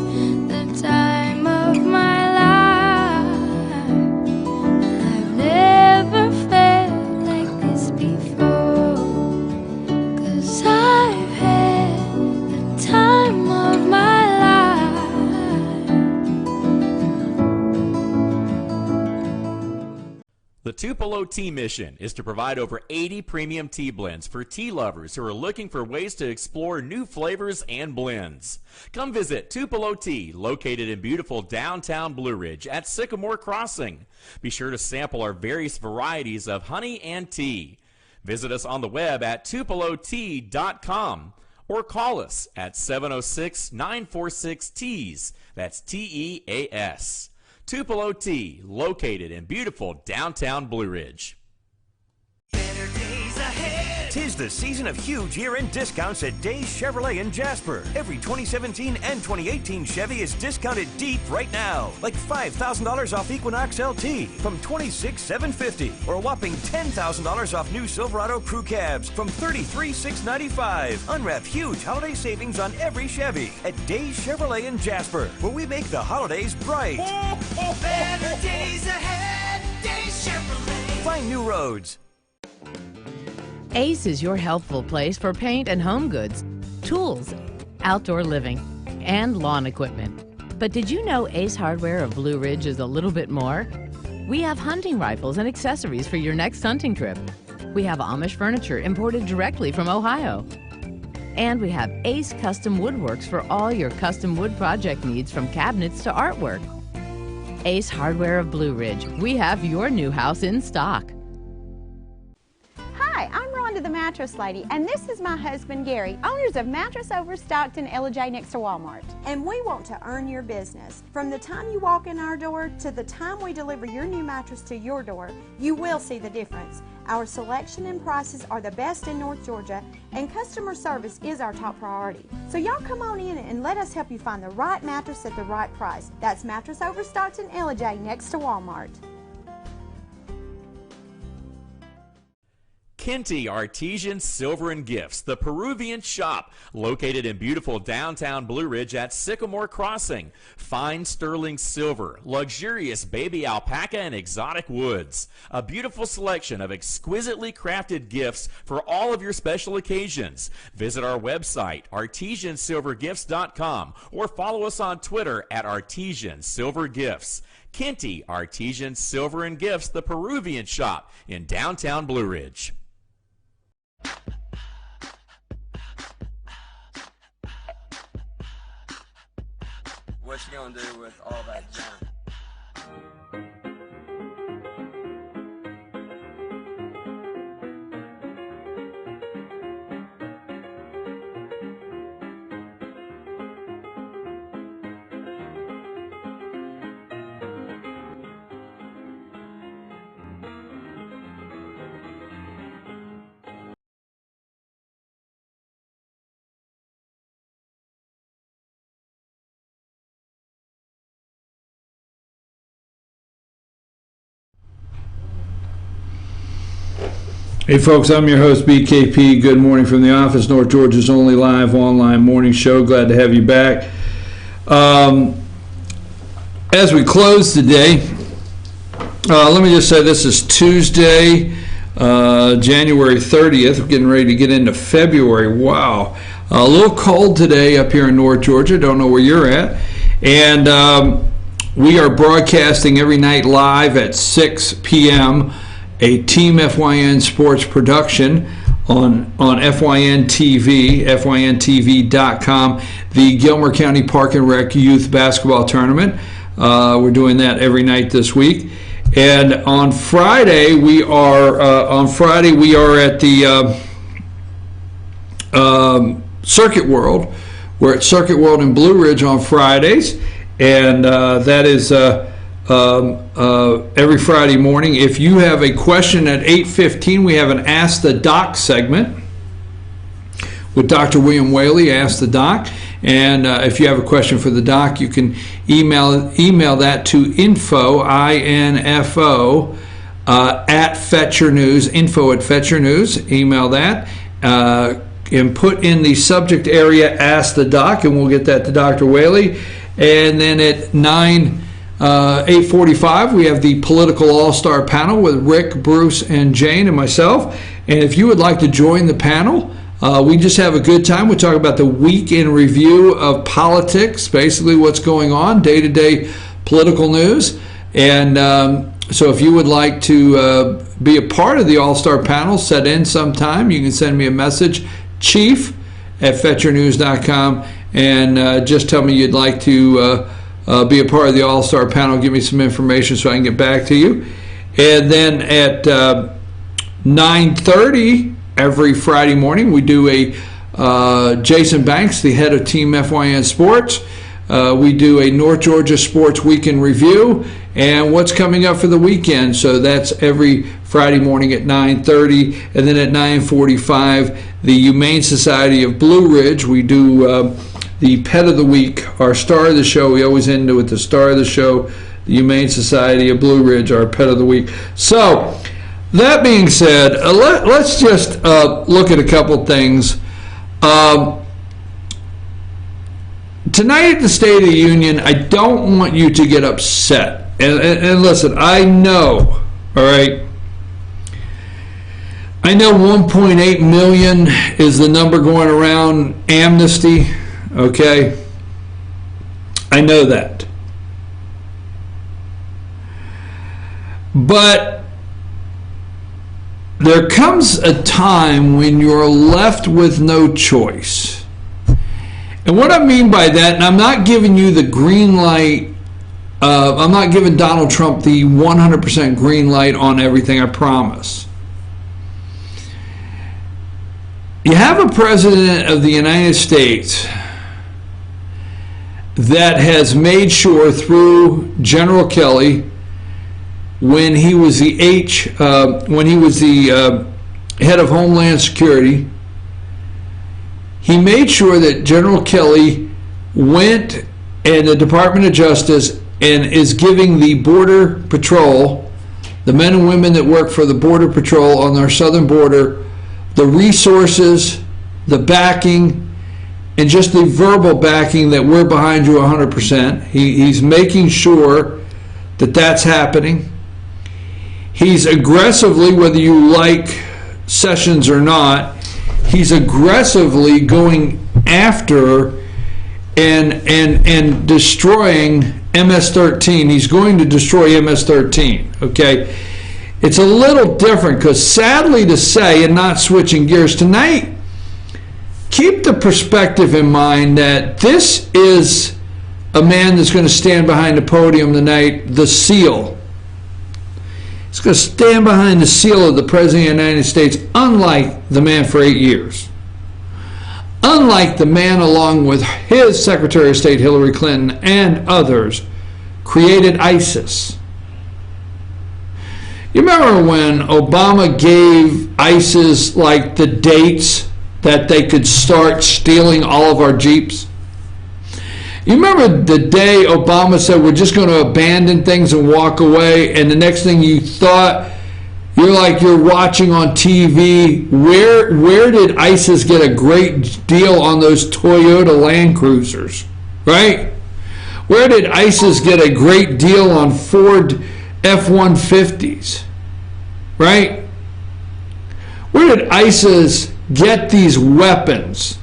the time of my life. I've never felt like this before, 'cause I've had the time of my life. The Tupelo Tea mission is to provide over 80 premium tea blends for tea lovers who are looking for ways to explore new flavors and blends. Come visit Tupelo Tea, located in beautiful downtown Blue Ridge at Sycamore Crossing. Be sure to sample our various varieties of honey and tea. Visit us on the web at tupelotea.com or call us at 706-946-TEAS. That's TEAS. Tupelo Tea, located in beautiful downtown Blue Ridge. Tis the season of huge year-end discounts at Days Chevrolet in Jasper. Every 2017 and 2018 Chevy is discounted deep right now. Like $5,000 off Equinox LT from $26,750, or a whopping $10,000 off new Silverado Crew Cabs from $33,695. Unwrap huge holiday savings on every Chevy at Days Chevrolet in Jasper, where we make the holidays bright. Better days ahead, Days Chevrolet. Find new roads. Ace is your helpful place for paint and home goods, tools, outdoor living, and lawn equipment. But did you know Ace Hardware of Blue Ridge is a little bit more? We have hunting rifles and accessories for your next hunting trip. We have Amish furniture imported directly from Ohio. And we have Ace Custom Woodworks for all your custom wood project needs, from cabinets to artwork. Ace Hardware of Blue Ridge. We have your new house in stock. Hi, I'm Rhonda the Mattress Lady, and this is my husband Gary, owners of Mattress Overstocked in J next to Walmart. And we want to earn your business. From the time you walk in our door to the time we deliver your new mattress to your door, you will see the difference. Our selection and prices are the best in North Georgia, and customer service is our top priority. So y'all come on in and let us help you find the right mattress at the right price. That's Mattress Overstocked in J next to Walmart. Kinty Artesian Silver and Gifts, the Peruvian shop, located in beautiful downtown Blue Ridge at Sycamore Crossing. Fine sterling silver, luxurious baby alpaca and exotic woods. A beautiful selection of exquisitely crafted gifts for all of your special occasions. Visit our website, artesiansilvergifts.com, or follow us on Twitter at Artesian Silver Gifts. Kinty Artesian Silver and Gifts, the Peruvian shop in downtown Blue Ridge. What you gonna do with all that junk? Hey folks, I'm your host BKP. Good morning from the office, North Georgia's only live online morning show. Glad to have you back. As we close today, let me just say this is Tuesday, January 30th. We're getting ready to get into February. Wow. A little cold today up here in North Georgia. Don't know where you're at. And we are broadcasting every night live at 6 p.m. a Team FYN sports production on FYN TV, FYNTV.com, the Gilmer County Park and Rec Youth Basketball Tournament. We're doing that every night this week. And on Friday we are at the Circuit World. We're at Circuit World in Blue Ridge on Fridays, and that is every Friday morning. If you have a question at 8:15, we have an Ask the Doc segment with Dr. William Whaley, Ask the Doc. And if you have a question for the doc, you can email that to info, I-N-F-O, at Fetcher News, info at Fetcher News. Email that and put in the subject area, Ask the Doc, and we'll get that to Dr. Whaley. And then at 8:45, we have the Political All-Star Panel with Rick, Bruce, and Jane and myself. And if you would like to join the panel, we just have a good time. We talk about the week in review of politics, basically what's going on, day-to-day political news. And so if you would like to be a part of the All-Star Panel, set in sometime. You can send me a message, chief@fetchernews.com, and just tell me you'd like to be a part of the All-Star Panel. Give me some information so I can get back to you. And then at 9:30 every Friday morning, we do a Jason Banks, the head of Team FYN Sports. We do a North Georgia Sports Weekend Review and what's coming up for the weekend. So that's every Friday morning at 9:30. And then at 9:45, the Humane Society of Blue Ridge. We do the Pet of the Week, our star of the show. We always end with the star of the show, the Humane Society of Blue Ridge, our Pet of the Week. So that being said, let's just look at a couple things. Tonight at the State of the Union, I don't want you to get upset. And listen, I know, all right, I know 1.8 million is the number going around amnesty, okay? I know that. But there comes a time when you're left with no choice. And what I mean by that, and I'm not giving you the green light, I'm not giving Donald Trump the 100% green light on everything, I promise. You have a president of the United States that has made sure through General Kelly, when he was the head of Homeland Security, he made sure that General Kelly went and the Department of Justice and is giving the Border Patrol, the men and women that work for the Border Patrol on our southern border, the resources, the backing, and just the verbal backing that we're behind you 100%. He's making sure that that's happening. He's aggressively, whether you like Sessions or not, he's aggressively going after and destroying MS-13. He's going to destroy MS-13, okay? It's a little different because, sadly to say, and not switching gears tonight, keep the perspective in mind that this is a man that's going to stand behind the podium tonight, the SEAL. He's going to stand behind the seal of the President of the United States, unlike the man for 8 years. Unlike the man, along with his Secretary of State Hillary Clinton and others, created ISIS. You remember when Obama gave ISIS like the dates that they could start stealing all of our Jeeps? You remember the day Obama said we're just going to abandon things and walk away, and the next thing you thought You're like you're watching on TV. Where did ISIS get a great deal on those Toyota Land Cruisers, right? Where did ISIS get a great deal on Ford F-150s, right? Where did ISIS get these weapons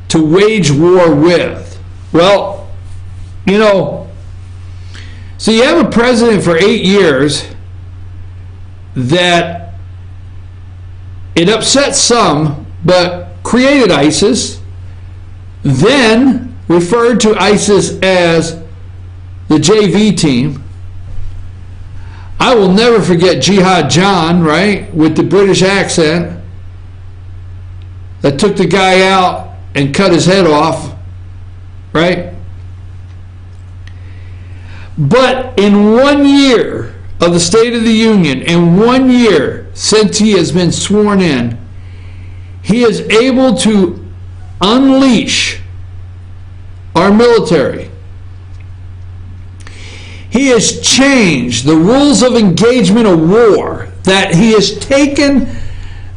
to wage war with? Well, you know, so you have a president for 8 years that it upset some, but created ISIS, then referred to ISIS as the JV team. I will never forget Jihad John, right, with the British accent, that took the guy out and cut his head off, right? But in 1 year of the State of the Union, in 1 year since he has been sworn in, he is able to unleash our military. He has changed the rules of engagement of war, that he has taken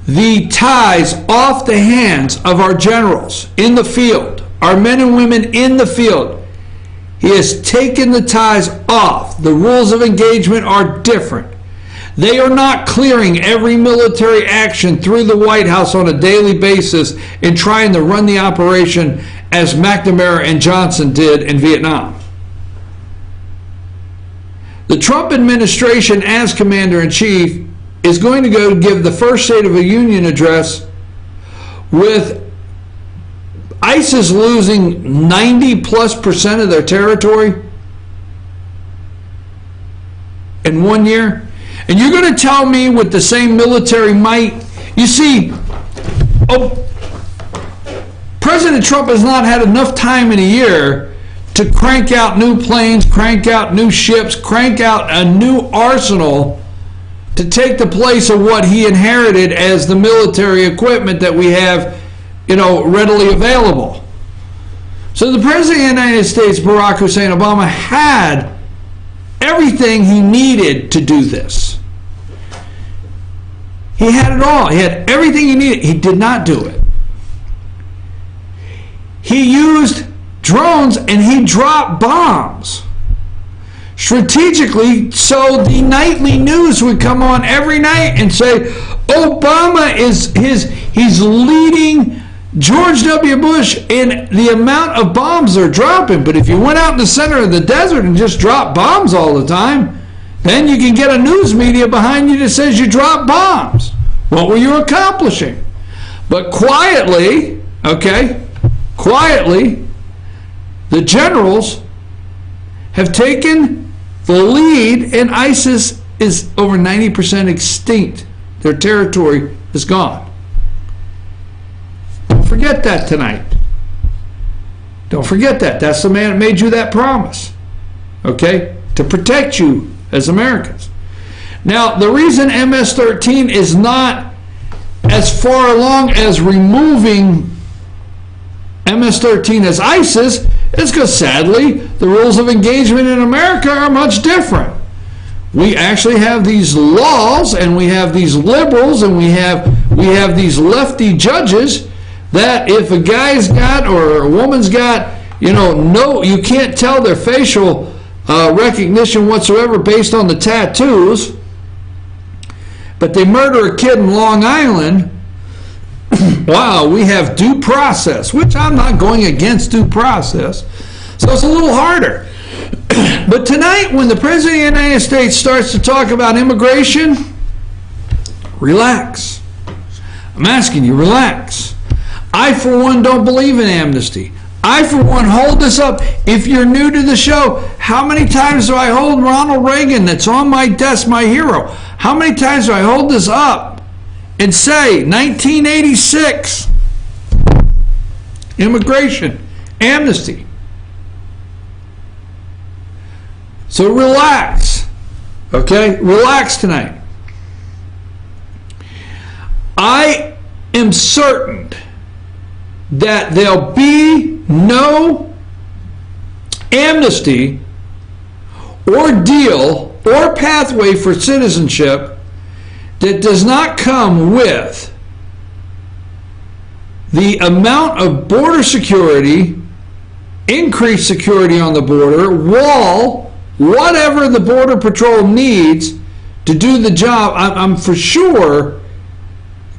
the ties off the hands of our generals in the field, our men and women in the field. He has taken the ties off. The rules of engagement are different. They are not clearing every military action through the White House on a daily basis and trying to run the operation as McNamara and Johnson did in Vietnam. The Trump administration, as Commander-in-Chief, is going to go give the first State of the Union address with ISIS losing 90+% of their territory in 1 year. And you're going to tell me with the same military might? You see, President Trump has not had enough time in a year to crank out new planes, crank out new ships, crank out a new arsenal to take the place of what he inherited as the military equipment that we have, you know, readily available. So the President of the United States, Barack Hussein Obama, had everything he needed to do this. He had it all. He had everything he needed. He did not do it. He used drones and he dropped bombs strategically, so the nightly news would come on every night and say Obama he's leading George W. Bush in the amount of bombs they're dropping. But if you went out in the center of the desert and just dropped bombs all the time, then you can get a news media behind you that says you dropped bombs. What were you accomplishing? But quietly, the generals have taken the lead, and ISIS is over 90% extinct. Their territory is gone. Don't forget that tonight. Don't forget that. That's the man that made you that promise, okay, to protect you as Americans. Now, the reason MS-13 is not as far along as removing MS-13 as ISIS is because, sadly, the rules of engagement in America are much different. We actually have these laws, and we have these liberals, and we have these lefty judges that if a guy's got or a woman's got, no, you can't tell their facial recognition whatsoever based on the tattoos, but they murder a kid in Long Island. Wow, we have due process, which I'm not going against due process, so it's a little harder. But tonight, when the President of the United States starts to talk about immigration, relax. I'm asking you, relax. I, for one, don't believe in amnesty. I, for one, hold this up. If you're new to the show, how many times do I hold Ronald Reagan, that's on my desk, my hero? How many times do I hold this up and say, 1986, immigration, amnesty? So relax, okay? Relax tonight. I am certain that there'll be no amnesty or deal or pathway for citizenship that does not come with the amount of border security, increased security on the border, wall, whatever the Border Patrol needs to do the job, I'm for sure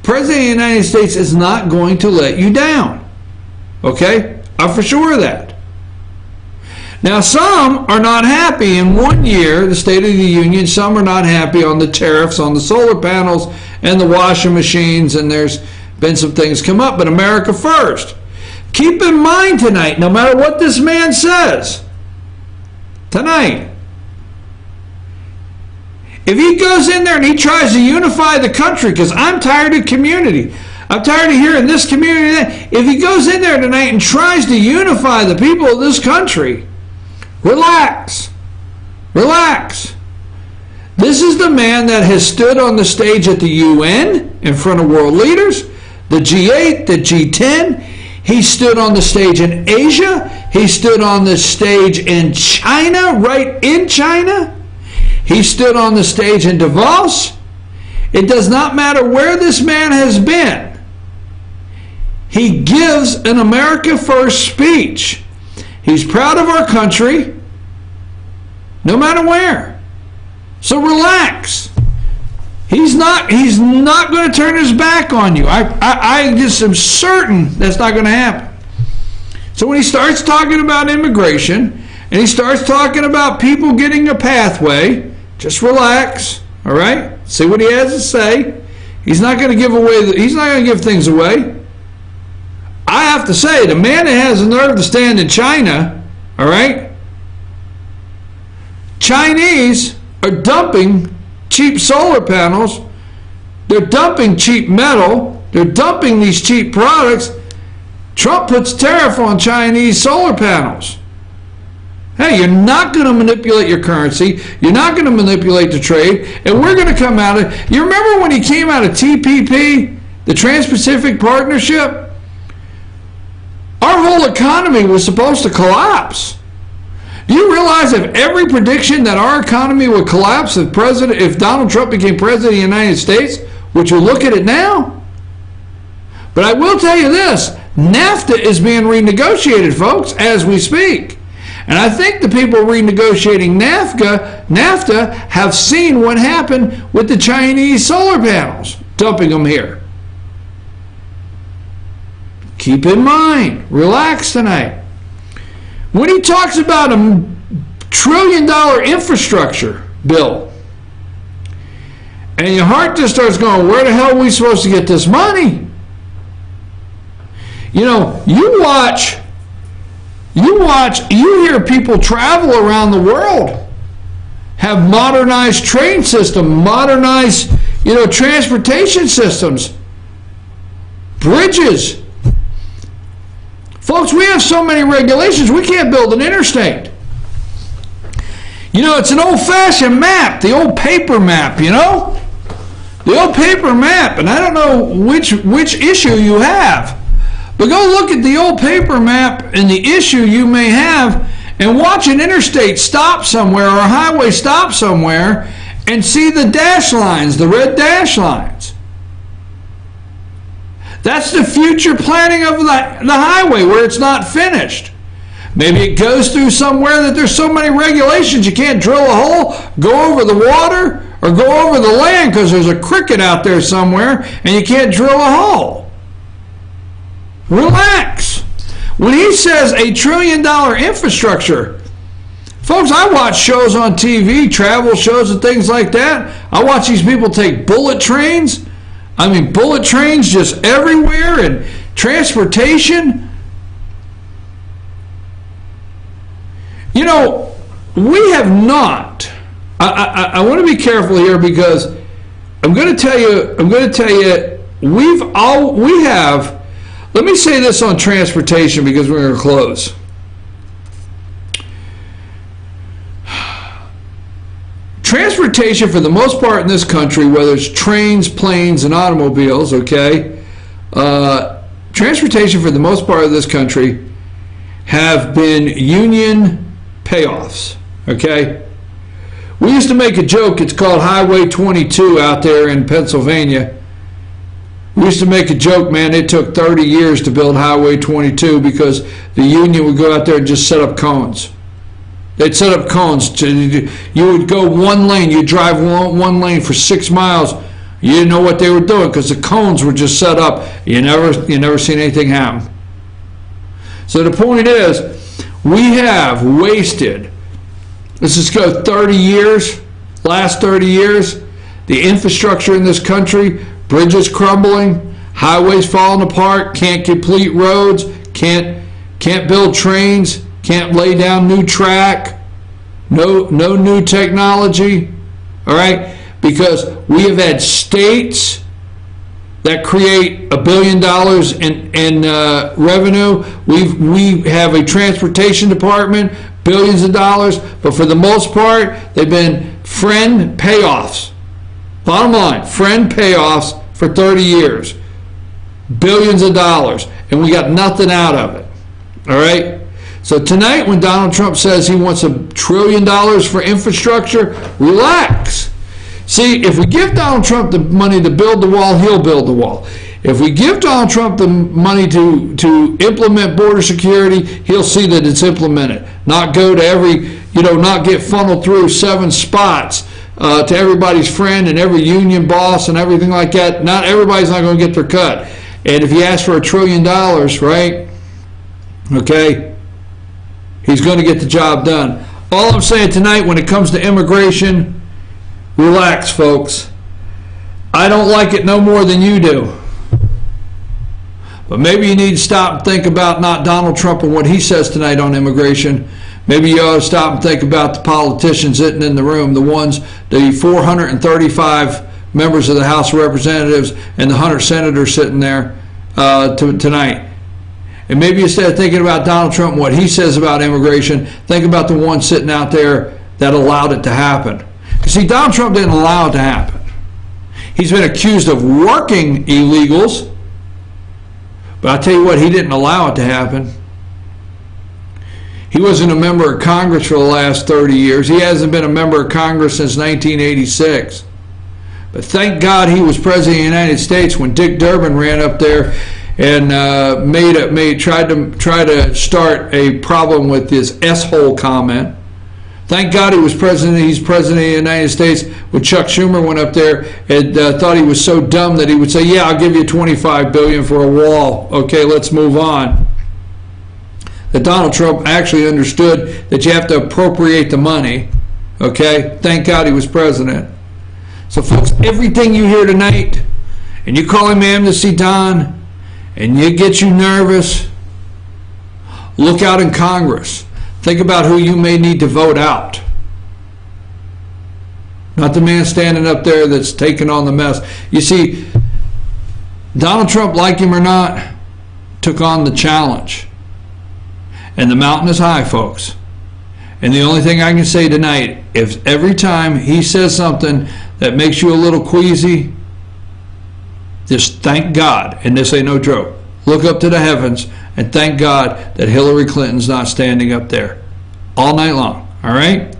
President of the United States is not going to let you down. Okay? I'm for sure of that. Now, some are not happy in 1 year, the State of the Union, some are not happy on the tariffs, on the solar panels and the washing machines, and there's been some things come up, but America first. Keep in mind tonight, no matter what this man says, tonight, if he goes in there and he tries to unify the country, because I'm tired of community, I'm tired of hearing this community, that. If he goes in there tonight and tries to unify the people of this country, relax. Relax. This is the man that has stood on the stage at the UN in front of world leaders, the G8, the G10. He stood on the stage in Asia. He stood on the stage in China, right in China. He stood on the stage in Davos. It does not matter where this man has been. He gives an America First speech. He's proud of our country, no matter where. So relax. He's not going to turn his back on you. I just am certain that's not going to happen. So when he starts talking about immigration and he starts talking about people getting a pathway, just relax, all right? See what he has to say. He's not going to give away. He's not going to give things away. I have to say, the man that has the nerve to stand in China, all right? Chinese are dumping cheap solar panels. They're dumping cheap metal. They're dumping these cheap products. Trump puts tariff on Chinese solar panels. Hey, you're not going to manipulate your currency. You're not going to manipulate the trade. And we're going to come out of... You remember when he came out of TPP, the Trans-Pacific Partnership? Our whole economy was supposed to collapse. Do you realize if every prediction that our economy would collapse if Donald Trump became president of the United States, would you look at it now? But I will tell you this, NAFTA is being renegotiated, folks, as we speak. And I think the people renegotiating NAFTA have seen what happened with the Chinese solar panels, dumping them here. Keep in mind, relax tonight. When he talks about a $1 trillion infrastructure bill, and your heart just starts going, where the hell are we supposed to get this money? You know, you hear people travel around the world, have modernized train system, modernized, transportation systems, bridges. Folks, we have so many regulations, we can't build an interstate. It's an old-fashioned map, the old paper map, The old paper map, and I don't know which issue you have. But go look at the old paper map and the issue you may have and watch an interstate stop somewhere or a highway stop somewhere and see the dash lines, the red dash lines. That's the future planning of the highway where it's not finished. Maybe it goes through somewhere that there's so many regulations you can't drill a hole, go over the water, or go over the land because there's a cricket out there somewhere and you can't drill a hole. Relax. When he says $1 trillion infrastructure, folks, I watch shows on TV, travel shows and things like that. I watch these people take bullet trains. Bullet trains just everywhere, and transportation. We have not. I want to be careful here because I'm going to tell you, we have. Let me say this on transportation because we're going to close. Transportation for the most part in this country, whether it's trains, planes, and automobiles, okay, transportation for the most part of this country have been union payoffs, okay? We used to make a joke, it's called Highway 22 out there in Pennsylvania. We used to make a joke, man, it took 30 years to build Highway 22 because the union would go out there and just set up cones. They'd set up cones. You would go one lane, you'd drive one lane for 6 miles. You didn't know what they were doing because the cones were just set up. You never seen anything happen. So the point is, we have wasted, let's just go 30 years, last 30 years, the infrastructure in this country, bridges crumbling, highways falling apart, can't complete roads, can't build trains, can't lay down new track, no new technology, all right? Because we have had states that create $1 billion in revenue. We have a transportation department, billions of dollars, but for the most part, they've been friend payoffs. Bottom line, friend payoffs for 30 years. Billions of dollars, and we got nothing out of it. All right? So tonight, when Donald Trump says he wants $1 trillion for infrastructure, relax. See, if we give Donald Trump the money to build the wall, he'll build the wall. If we give Donald Trump the money to implement border security, he'll see that it's implemented. Not go to every, not get funneled through 7 spots to everybody's friend and every union boss and everything like that. Not everybody's not going to get their cut. And if you ask for $1 trillion, right, okay, he's going to get the job done. All I'm saying tonight when it comes to immigration, relax, folks. I don't like it no more than you do. But maybe you need to stop and think about not Donald Trump and what he says tonight on immigration. Maybe you ought to stop and think about the politicians sitting in the room, the 435 members of the House of Representatives and the 100 senators sitting there tonight. And maybe instead of thinking about Donald Trump and what he says about immigration, think about the ones sitting out there that allowed it to happen. You see, Donald Trump didn't allow it to happen. He's been accused of working illegals, but I'll tell you what, he didn't allow it to happen. He wasn't a member of Congress for the last 30 years. He hasn't been a member of Congress since 1986. But thank God he was president of the United States when Dick Durbin ran up there and tried to start a problem with his S-hole comment. Thank God he was president. He's president of the United States when Chuck Schumer went up there and thought he was so dumb that he would say, "Yeah, I'll give you $25 billion for a wall. Okay, let's move on." That Donald Trump actually understood that you have to appropriate the money. Okay, thank God he was president. So, folks, everything you hear tonight, and you call him Amnesty Don, and it gets you nervous, look out in Congress. Think about who you may need to vote out. Not the man standing up there that's taking on the mess. You see, Donald Trump, like him or not, took on the challenge. And the mountain is high, folks. And the only thing I can say tonight, if every time he says something that makes you a little queasy, just thank God, and this ain't no joke. Look up to the heavens and thank God that Hillary Clinton's not standing up there all night long, all right?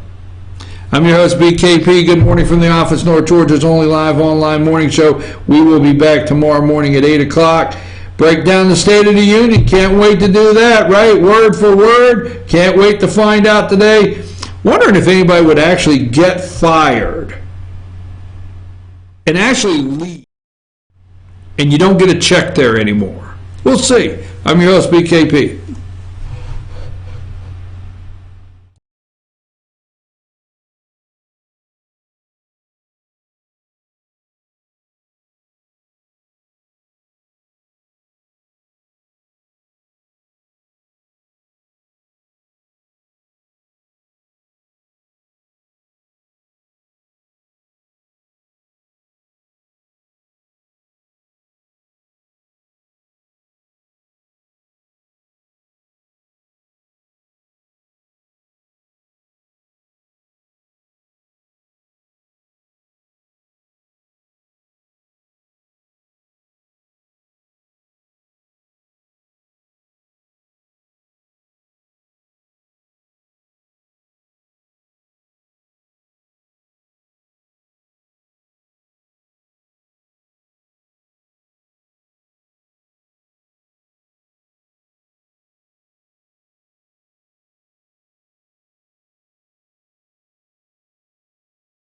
I'm your host, BKP. Good morning from the office, North Georgia's only live online morning show. We will be back tomorrow morning at 8 o'clock. Break down the State of the Union. Can't wait to do that, right? Word for word. Can't wait to find out today. Wondering if anybody would actually get fired and actually leave, and you don't get a check there anymore. We'll see. I'm your host, BKP.